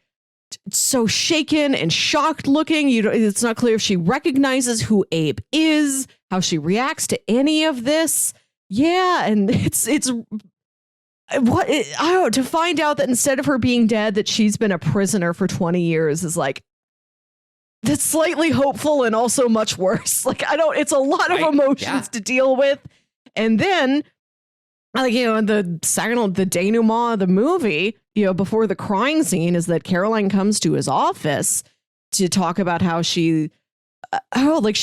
Speaker 1: so shaken and shocked looking. It's not clear if she recognizes who Abe is, how she reacts to any of this. Yeah, and it's what I don't know, to find out that instead of her being dead, that she's been a prisoner for 20 years is like, that's slightly hopeful and also much worse. Like, it's a lot of emotions to deal with. And then, like, the denouement of the movie, before the crying scene, is that Caroline comes to his office to talk about how she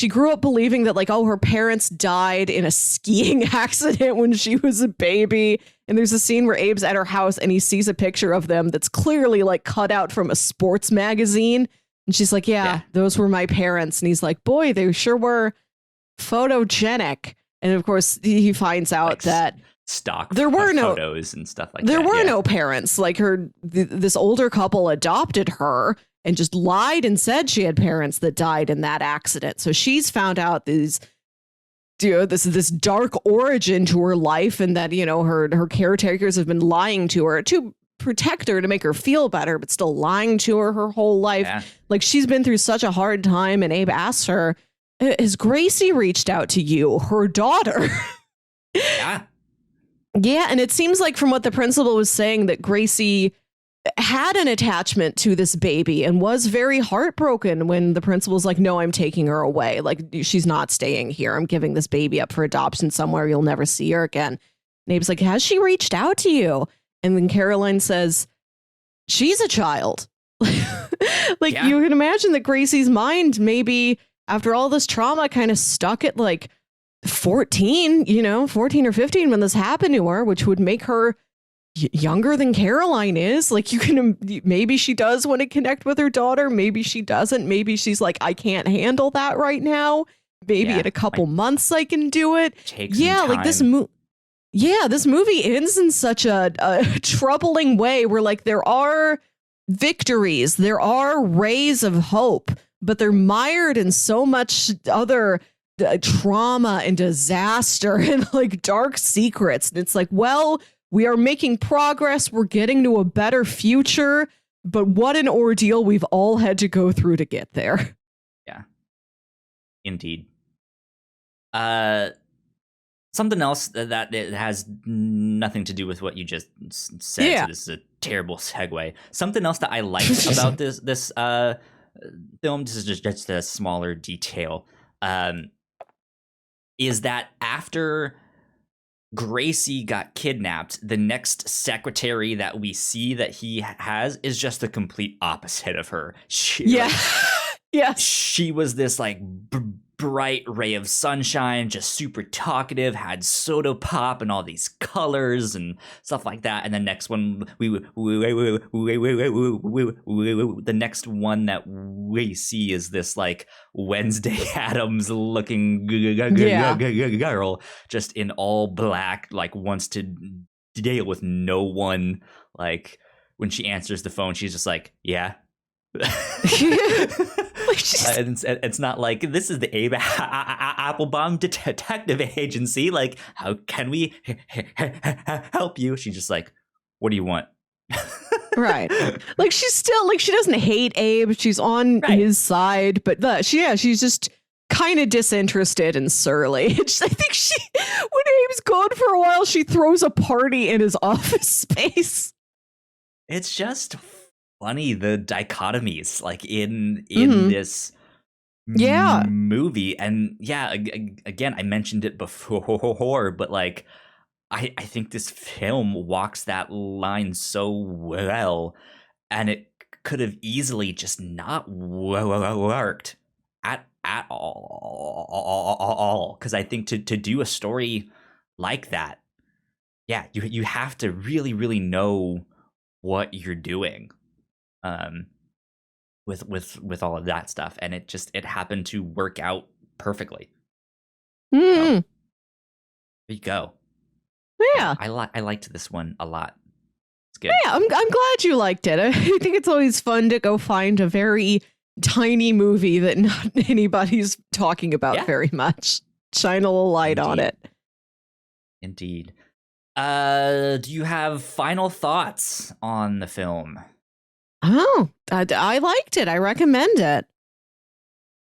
Speaker 1: grew up believing that, like, her parents died in a skiing accident when she was a baby. And there's a scene where Abe's at her house and he sees a picture of them that's clearly like cut out from a sports magazine. And she's like, yeah, those were my parents. And he's like, boy, they sure were photogenic. And of course, he finds out like that
Speaker 2: stock
Speaker 1: there were no
Speaker 2: photos and stuff like
Speaker 1: there
Speaker 2: that.
Speaker 1: There were no parents. Like this older couple adopted her and just lied and said she had parents that died in that accident. So she's found out this dark origin to her life, and that, her caretakers have been lying to her to protect her, to make her feel better, but still lying to her whole life. Yeah. Like, she's been through such a hard time. And Abe asks her, has Gracie reached out to you, her daughter?
Speaker 2: Yeah.
Speaker 1: Yeah. And it seems like, from what the principal was saying, that Gracie had an attachment to this baby and was very heartbroken when the principal's like, no, I'm taking her away. Like, she's not staying here. I'm giving this baby up for adoption somewhere. You'll never see her again. And Abe's like, has she reached out to you? And then Caroline says, she's a child. Like, you can imagine that Gracie's mind, maybe after all this trauma, kind of stuck at like 14 or 15 when this happened to her, which would make her younger than Caroline is. Like, maybe she does want to connect with her daughter. Maybe she doesn't. Maybe she's like, I can't handle that right now. Maybe in a couple months I can do it. Like this movie ends in such a troubling way, where like there are victories, there are rays of hope, but they're mired in so much other trauma and disaster and like dark secrets. And it's like, well, we are making progress. We're getting to a better future, but what an ordeal we've all had to go through to get there.
Speaker 2: Yeah, indeed. Something else that it has nothing to do with what you just said. Yeah. So this is a terrible segue. Something else that I liked about this film, this is just a smaller detail, is that after Gracie got kidnapped, the next secretary that we see that he has is just the complete opposite of her. She was this like bright ray of sunshine, just super talkative, had soda pop and all these colors and stuff like that. And the next one, the next one that we see is this like Wednesday Addams looking girl, just in all black, like wants to deal with no one. Like, when she answers the phone, she's just like, yeah. It's not like, this is the Abe Applebaum detective agency, like, how can we help you? She's just like, what do you want?
Speaker 1: Right. Like, she's still like, she doesn't hate Abe, she's on his side, but she's just kind of disinterested and surly. I think when Abe's gone for a while, she throws a party in his office space.
Speaker 2: It's just funny, the dichotomies like in this movie. And again, I mentioned it before, but like I think this film walks that line so well, and it could have easily just not worked at all, because I think to do a story like that, you have to really know what you're doing with all of that stuff, and it happened to work out perfectly. So, there you go.
Speaker 1: Yeah,
Speaker 2: I liked this one a lot. It's good.
Speaker 1: Yeah, I'm glad you liked it. I think it's always fun to go find a very tiny movie that not anybody's talking about very much. Shine a little light on it.
Speaker 2: Indeed. Do you have final thoughts on the film?
Speaker 1: Oh, I liked it. I recommend it.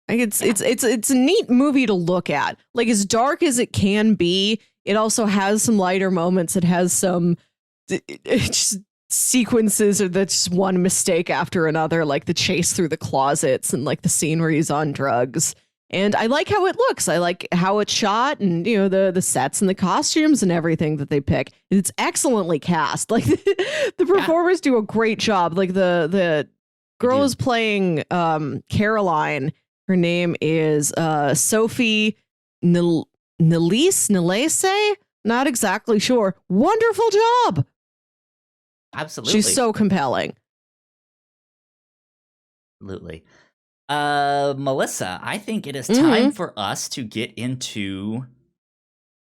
Speaker 1: Like it's a neat movie to look at. Like as dark as it can be, it also has some lighter moments. It has some just sequences of that's just one mistake after another, like the chase through the closets and like the scene where he's on drugs. And I like how it looks. I like how it's shot, and the sets and the costumes and everything that they pick. It's excellently cast. Like the performers do a great job. Like the girl is playing Caroline. Her name is Sophie Nilese. Not exactly sure. Wonderful job.
Speaker 2: Absolutely.
Speaker 1: She's so compelling.
Speaker 2: Absolutely. Melissa, I think it is time for us to get into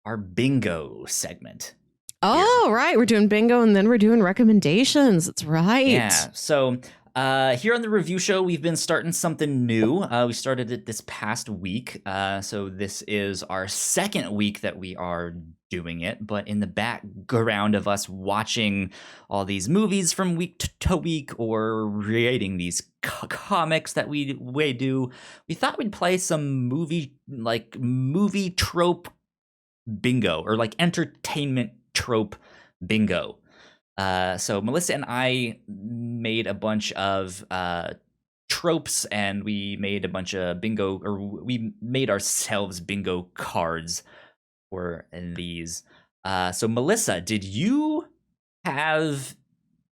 Speaker 2: our bingo segment.
Speaker 1: Oh, right. We're doing bingo and then we're doing recommendations. That's right.
Speaker 2: Yeah. So here on the review show, we've been starting something new. We started it this past week. So this is our second week that we are doing it. But in the background of us watching all these movies from week to week or reading these comics that we do, we thought we'd play some movie trope bingo, or like entertainment trope bingo. So Melissa and I made a bunch of tropes, and we made a bunch of bingo, or we made ourselves bingo cards for these. So Melissa, did you have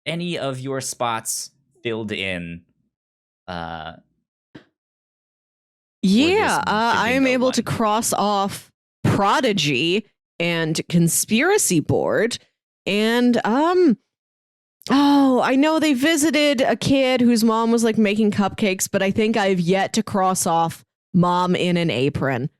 Speaker 2: any of your spots filled in?
Speaker 1: Yeah, I am able to cross off Prodigy and Conspiracy Board. And oh, I know they visited a kid whose mom was like making cupcakes, but I think I've yet to cross off Mom in an Apron.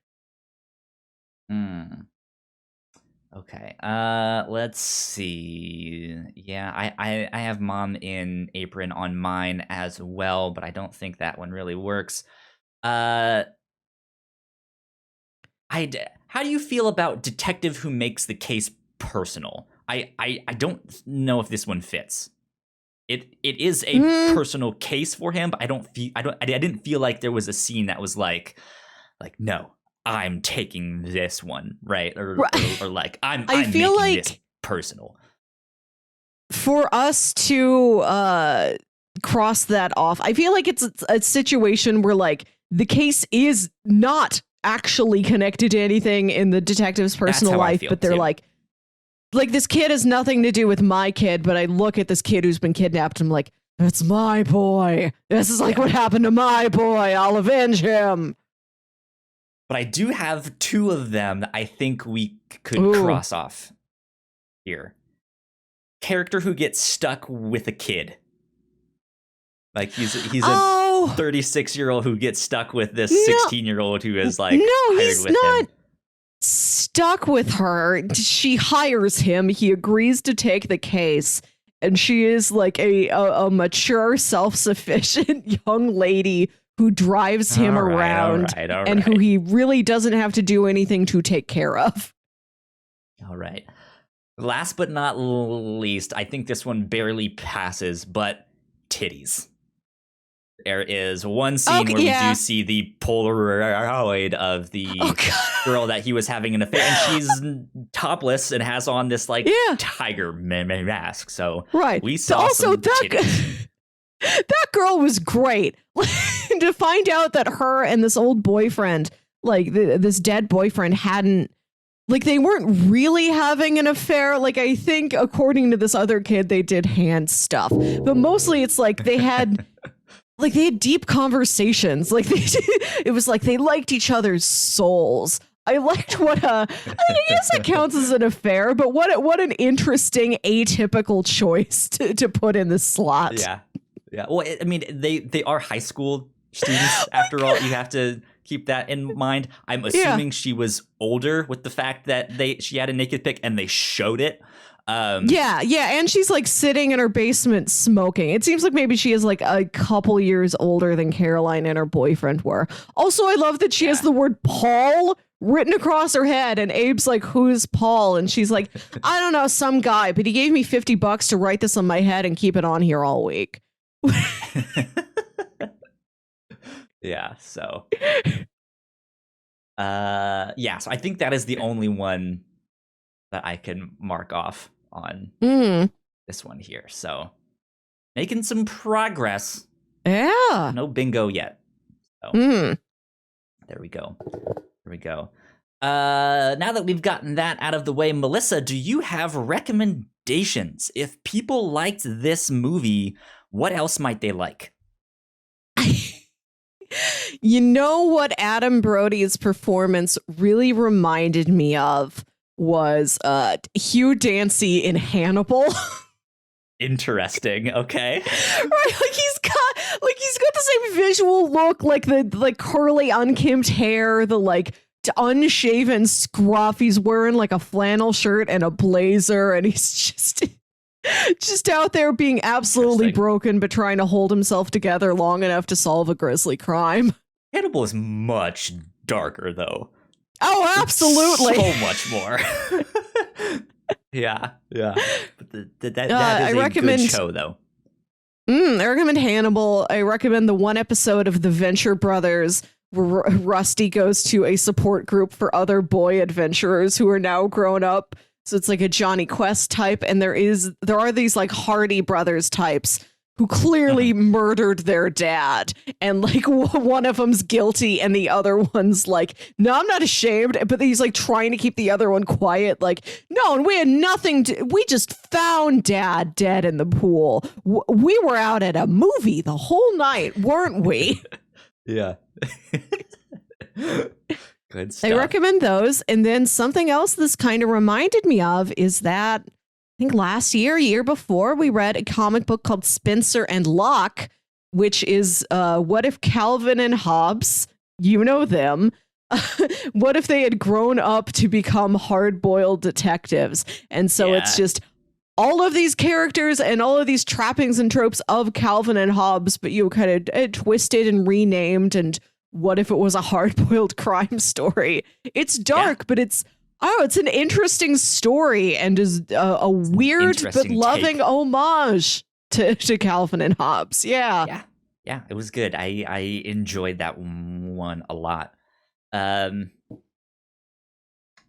Speaker 2: Okay. Let's see. Yeah, I have Mom in Apron on mine as well, but I don't think that one really works. How do you feel about detective who makes the case personal? I don't know if this one fits. It is a personal case for him, but I didn't feel like there was a scene that was like no, I'm taking this one, right? Or like I'm feel making like this personal.
Speaker 1: For us to cross that off, I feel like it's a situation where like the case is not actually connected to anything in the detective's personal life, but they're like this kid has nothing to do with my kid, but I look at this kid who's been kidnapped and I'm like, that's my boy. This is like what happened to my boy. I'll avenge him.
Speaker 2: But I do have two of them that I think we could cross off here. Character who gets stuck with a kid. Like he's a 36-year-old who gets stuck with this 16-year-old who is like
Speaker 1: he's not stuck with her. She hires him. He agrees to take the case, and she is like a mature, self-sufficient young lady who drives him around and who he really doesn't have to do anything to take care of.
Speaker 2: All right. Last but not least, I think this one barely passes, but titties. There is one scene where we do see the Polaroid of the girl that he was having an affair, and she's topless and has on this tiger mask. So we saw some titties.
Speaker 1: That girl was great. To find out that her and this old boyfriend, like this dead boyfriend, hadn't, like, they weren't really having an affair. Like, I think according to this other kid, they did hand stuff, but mostly it's like they had deep conversations. Like it was like they liked each other's souls. I liked I guess it counts as an affair, but what an interesting atypical choice to put in this slot.
Speaker 2: Yeah. Well, I mean, they are high school students after all. You have to keep that in mind. I'm assuming she was older with the fact that she had a naked pic and they showed it.
Speaker 1: And she's like sitting in her basement smoking. It seems like maybe she is like a couple years older than Caroline and her boyfriend were. Also, I love that she has the word Paul written across her head, and Abe's like, who's Paul? And she's like, I don't know, some guy, but he gave me $50 to write this on my head and keep it on here all week.
Speaker 2: Yeah, so so I think that is the only one that I can mark off on this one here. So making some progress.
Speaker 1: Yeah.
Speaker 2: No bingo yet. So there we go. There we go. Now that we've gotten that out of the way, Melissa, do you have recommendations? If people liked this movie, what else might they like?
Speaker 1: You know what Adam Brody's performance really reminded me of was Hugh Dancy in Hannibal.
Speaker 2: Interesting. Okay.
Speaker 1: Right, he's got the same visual look, like the curly unkempt hair, the unshaven scruff. He's wearing like a flannel shirt and a blazer, and he's just out there being absolutely broken, but trying to hold himself together long enough to solve a grisly crime.
Speaker 2: Hannibal is much darker, though.
Speaker 1: Oh, absolutely.
Speaker 2: So much more. Yeah. But that is a good show, though.
Speaker 1: I recommend Hannibal. I recommend the one episode of The Venture Brothers where Rusty goes to a support group for other boy adventurers who are now grown up. So it's like a Johnny Quest type, and there are these like Hardy Brothers types who clearly murdered their dad, and like one of them's guilty and the other one's like, no, I'm not ashamed, but he's like trying to keep the other one quiet, like, no, and we had nothing to, we just found dad dead in the pool. We were out at a movie the whole night, weren't we?
Speaker 2: Yeah. Good stuff.
Speaker 1: I recommend those. And then something else this kind of reminded me of is that I think year before, we read a comic book called Spencer and Locke, which is what if Calvin and Hobbes, you know them, what if they had grown up to become hard-boiled detectives? And so it's just all of these characters and all of these trappings and tropes of Calvin and Hobbes, but you kind of twisted and renamed. And what if it was a hard-boiled crime story? It's dark, but it's an interesting story and is a weird but loving homage to Calvin and Hobbes. Yeah,
Speaker 2: it was good. I enjoyed that one a lot.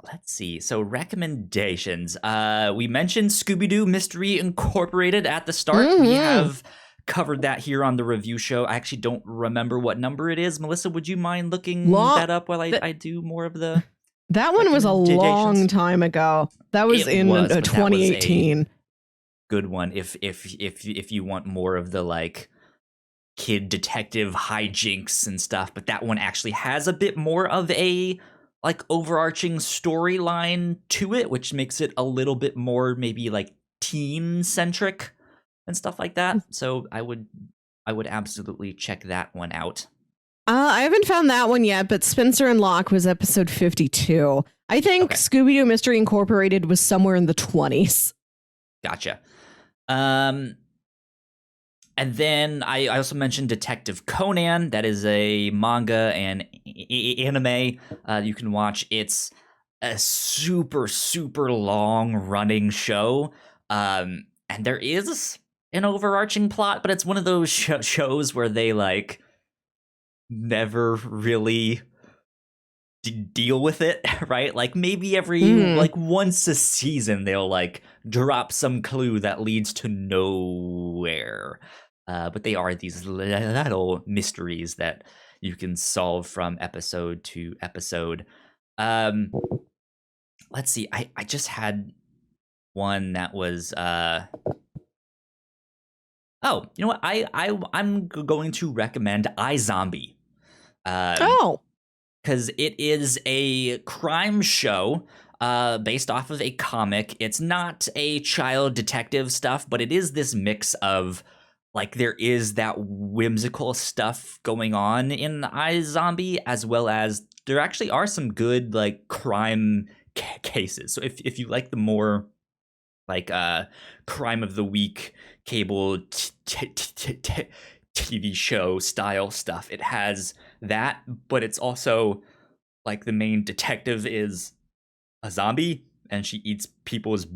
Speaker 2: Let's see. So recommendations. We mentioned Scooby-Doo Mystery Incorporated at the start. We have covered that here on the review show. I actually don't remember what number it is. Melissa, would you mind looking that up while I do more of the...
Speaker 1: That one was a long time ago. That was in 2018.
Speaker 2: Good one. If you want more of the like kid detective hijinks and stuff, but that one actually has a bit more of a like overarching storyline to it, which makes it a little bit more maybe like teen centric and stuff like that. So I would absolutely check that one out.
Speaker 1: I haven't found that one yet, but Spencer and Locke was episode 52. I think Scooby-Doo Mystery Incorporated was somewhere in the 20s.
Speaker 2: Gotcha. And then I also mentioned Detective Conan. That is a manga and anime you can watch. It's a super, super long running show. And there is an overarching plot, but it's one of those shows where they like never really deal with it, right? Like maybe every like once a season they'll like drop some clue that leads to nowhere. But they are these little mysteries that you can solve from episode to episode. Let's see. I just had one that was oh, you know what? I'm going to recommend iZombie. Because it is a crime show based off of a comic. It's not a child detective stuff, but it is this mix of like there is that whimsical stuff going on in iZombie, as well as there actually are some good like crime cases. So if you like the more like crime of the week cable TV show style stuff, it has that, but it's also like the main detective is a zombie and she eats people's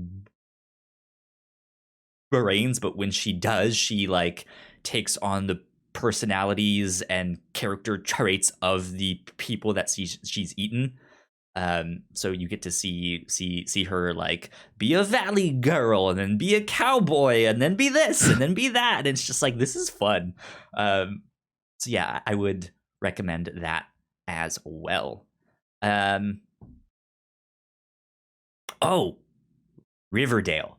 Speaker 2: brains, but when she does, she like takes on the personalities and character traits of the people that she's eaten. So you get to see her like be a valley girl and then be a cowboy and then be this and then be that. And it's just like, this is fun. So yeah, I would recommend that as well. Oh, Riverdale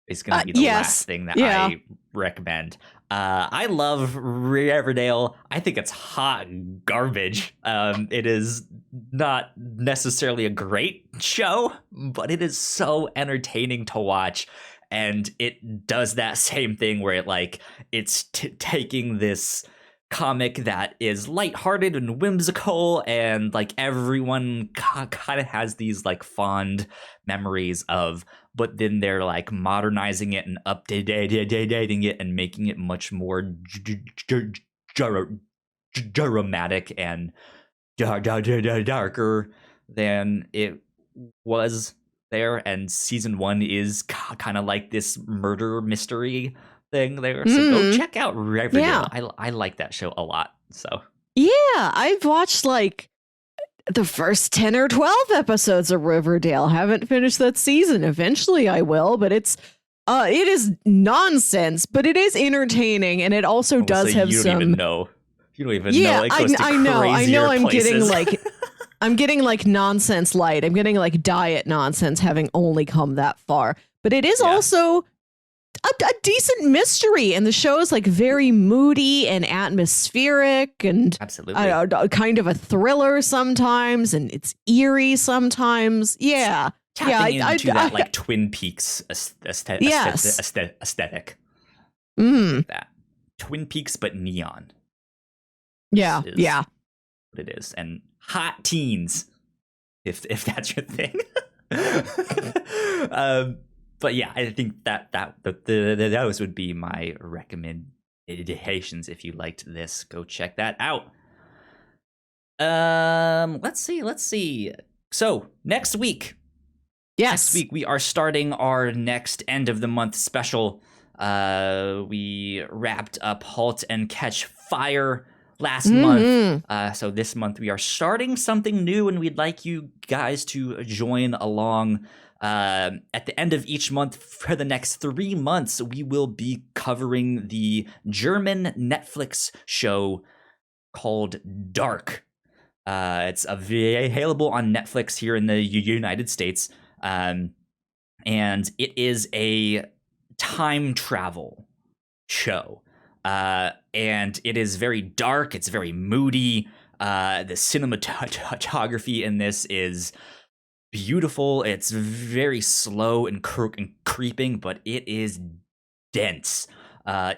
Speaker 2: is going to be the last thing that I recommend. I love Riverdale. I think it's hot garbage. It is not necessarily a great show, but it is so entertaining to watch. And it does that same thing where it's taking this comic that is lighthearted and whimsical, and like everyone kind of has these like fond memories of, but then they're like modernizing it and updating it and making it much more dramatic and darker than it was there. And season 1 is kind of like this murder mystery thing there, so go check out Riverdale. Yeah. I like that show a lot. So
Speaker 1: yeah, I've watched like the first 10 or 12 episodes of Riverdale. Haven't finished that season. Eventually I will, but it is nonsense, but it is entertaining, and it also does have some.
Speaker 2: You don't even know. It goes to
Speaker 1: I know. I'm
Speaker 2: places.
Speaker 1: I'm getting like nonsense light. I'm getting like diet nonsense, having only come that far. But it is also a decent mystery, and the show is like very moody and atmospheric, and
Speaker 2: absolutely
Speaker 1: kind of a thriller sometimes, and it's eerie sometimes. Yeah,
Speaker 2: tapping into that like Twin Peaks aesthetic. Like that Twin Peaks, but neon.
Speaker 1: Yeah,
Speaker 2: what it is, and hot teens, if that's your thing. But yeah, I think that those would be my recommendations. If you liked this, go check that out. Let's see. So next week we are starting our next end of the month special. We wrapped up Halt and Catch Fire last month. So this month we are starting something new, and we'd like you guys to join along. At the end of each month for the next 3 months, we will be covering the German Netflix show called Dark. It's available on Netflix here in the United States. And it is a time travel show. And it is very dark. It's very moody. The cinematography in this is beautiful. It's very slow and creeping, but it is dense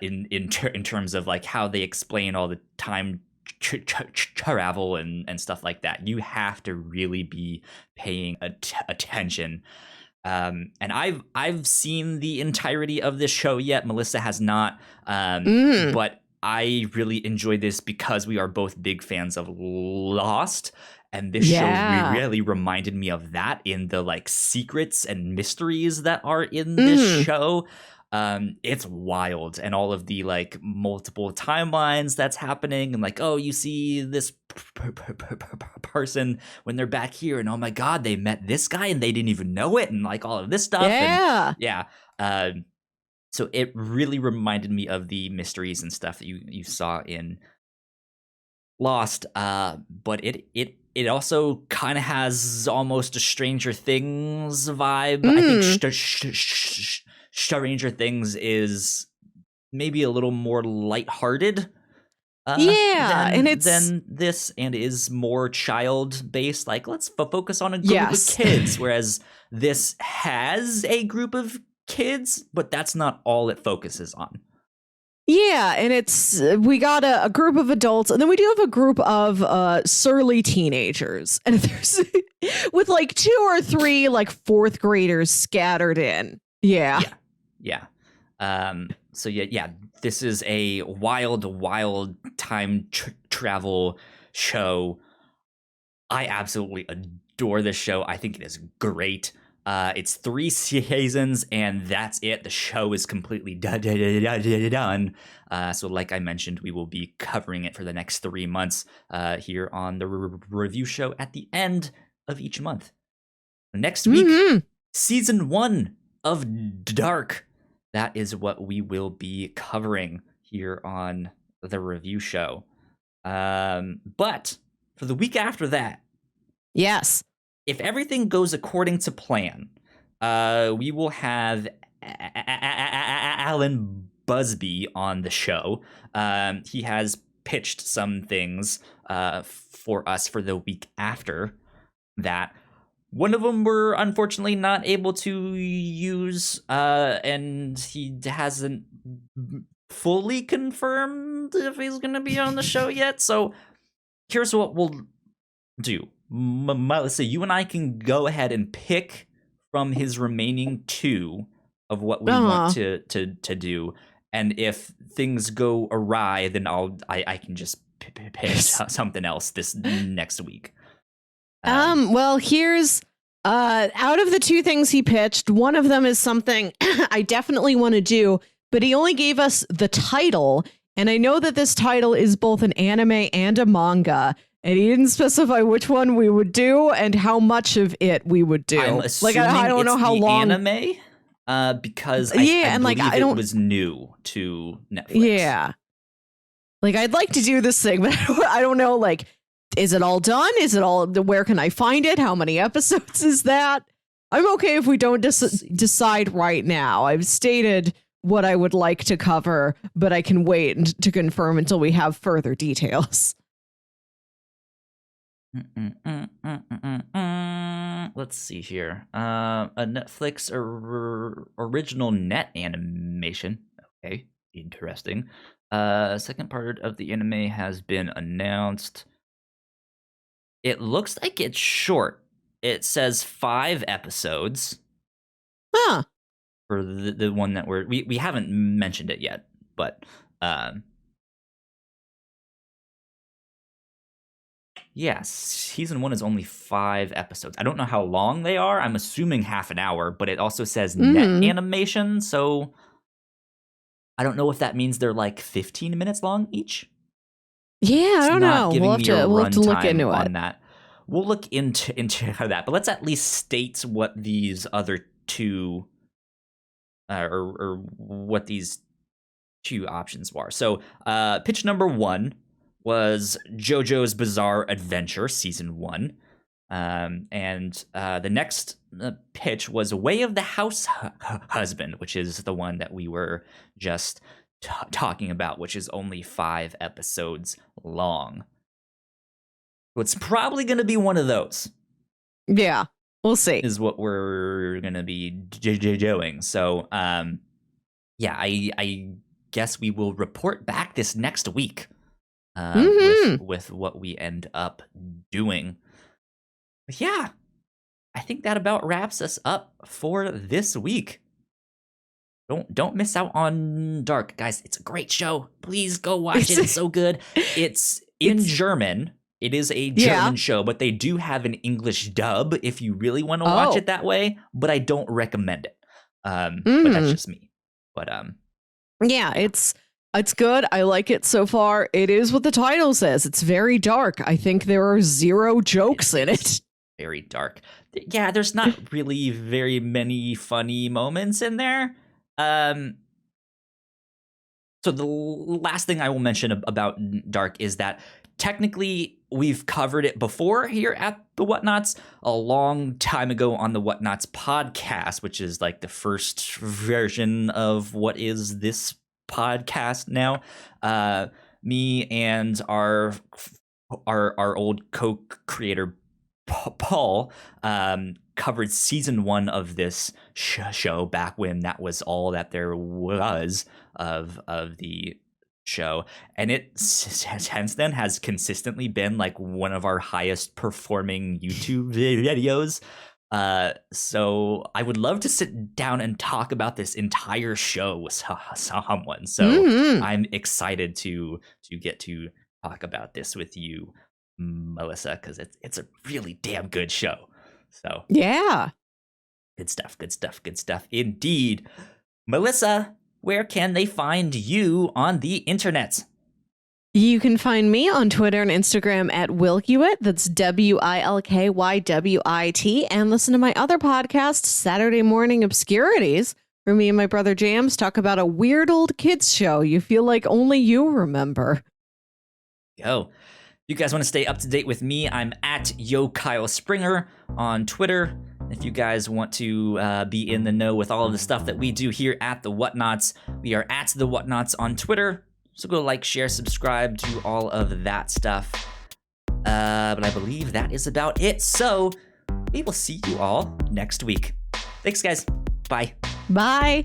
Speaker 2: in terms of like how they explain all the time travel and stuff like that. You have to really be paying attention. And I've seen the entirety of this show yet. Melissa has not. But I really enjoy this because we are both big fans of Lost. And this show really reminded me of that, in the like secrets and mysteries that are in this show. It's wild, and all of the like multiple timelines that's happening, and like, oh, you see this person when they're back here, and oh my god, they met this guy and they didn't even know it, and like all of this stuff. So it really reminded me of the mysteries and stuff that you saw in Lost. But it also kind of has almost a Stranger Things vibe. I think Stranger Things is maybe a little more lighthearted. Than this, and is more child-based. Like, let's focus on a group of kids, whereas this has a group of kids, but that's not all it focuses on.
Speaker 1: Yeah, and we got a group of adults, and then we do have a group of surly teenagers, and there's with like 2 or 3 like 4th graders scattered in. Yeah.
Speaker 2: So this is a wild time travel show. I absolutely adore this show. I think it is great. It's 3 seasons, and that's it. The show is completely done. So like I mentioned, we will be covering it for the next 3 months here on the review show at the end of each month. Next week, season 1 of Dark. That is what we will be covering here on the review show. But for the week after that,
Speaker 1: yes,
Speaker 2: if everything goes according to plan, we will have Alan Busby on the show. He has pitched some things for us for the week after that. One of them we're unfortunately not able to use, and he hasn't fully confirmed if he's going to be on the show yet. So here's what we'll do. Melissa, you and I can go ahead and pick from his remaining 2 of what we want to do. And if things go awry, then I can just pick something else this next week.
Speaker 1: Well, here's out of the 2 things he pitched, one of them is something I definitely want to do, but he only gave us the title, and I know that this title is both an anime and a manga, and he didn't specify which one we would do and how much of it we would do.
Speaker 2: I'm assuming I don't know how long anime, because I believe it was new to Netflix.
Speaker 1: Yeah, like I'd like to do this thing, but I don't know, like, is it all done? Is it all? Where can I find it? How many episodes is that? I'm okay if we don't decide right now. I've stated what I would like to cover, but I can wait to confirm until we have further details.
Speaker 2: Let's see here. A Netflix original net animation. Okay, interesting. Second part of the anime has been announced. It looks like it's short. It says 5 episodes.
Speaker 1: Huh.
Speaker 2: For the one that we haven't mentioned it yet, but yes, season 1 is only 5 episodes. I don't know how long they are. I'm assuming half an hour, but it also says net animation, so I don't know if that means they're like 15 minutes long each.
Speaker 1: Yeah, I don't know. We'll have to look into it.
Speaker 2: That. We'll look into that, but let's at least state what these other 2 or what these 2 options were. So pitch number 1 was JoJo's Bizarre Adventure season 1, and the next pitch was Way of the House Husband, which is the one that we were just talking about, which is only 5 episodes long. So it's probably going to be one of those.
Speaker 1: Yeah. We'll see.
Speaker 2: Is what we're going to be doing. So, yeah, I guess we will report back this next week with what we end up doing. But yeah, I think that about wraps us up for this week. Don't miss out on Dark, guys. It's a great show. Please go watch it. It's so good. It's in German. It is a German show, but they do have an English dub if you really want to watch it that way. But I don't recommend it. But that's just me. But
Speaker 1: yeah, it's good. I like it so far. It is what the title says. It's very dark. I think there are 0 jokes in it.
Speaker 2: Very dark. Yeah, there's not really very many funny moments in there. So the last thing I will mention about Dark is that technically we've covered it before here at the Whatnauts a long time ago on the Whatnauts podcast, which is like the first version of what is this podcast now. Me and our old co-creator Paul covered season 1 of this show back when that was all that there was of the show, and it since then has consistently been like one of our highest performing YouTube videos. So I would love to sit down and talk about this entire show with someone. So I'm excited to get to talk about this with you, Melissa, because it's a really damn good show. So
Speaker 1: yeah.
Speaker 2: Good stuff, good stuff, good stuff indeed. Melissa, where can they find you on the internet?
Speaker 1: You can find me on Twitter and Instagram at Wilkywit. That's WILKYWIT. And listen to my other podcast, Saturday Morning Obscurities, where me and my brother Jams talk about a weird old kids show you feel like only you remember.
Speaker 2: Yo. You guys want to stay up to date with me? I'm at Yo Kyle Springer on Twitter. If you guys want to be in the know with all of the stuff that we do here at the Whatnauts, we are at the Whatnauts on Twitter. So go like, share, subscribe, do all of that stuff. But I believe that is about it. So we will see you all next week. Thanks, guys. Bye.
Speaker 1: Bye.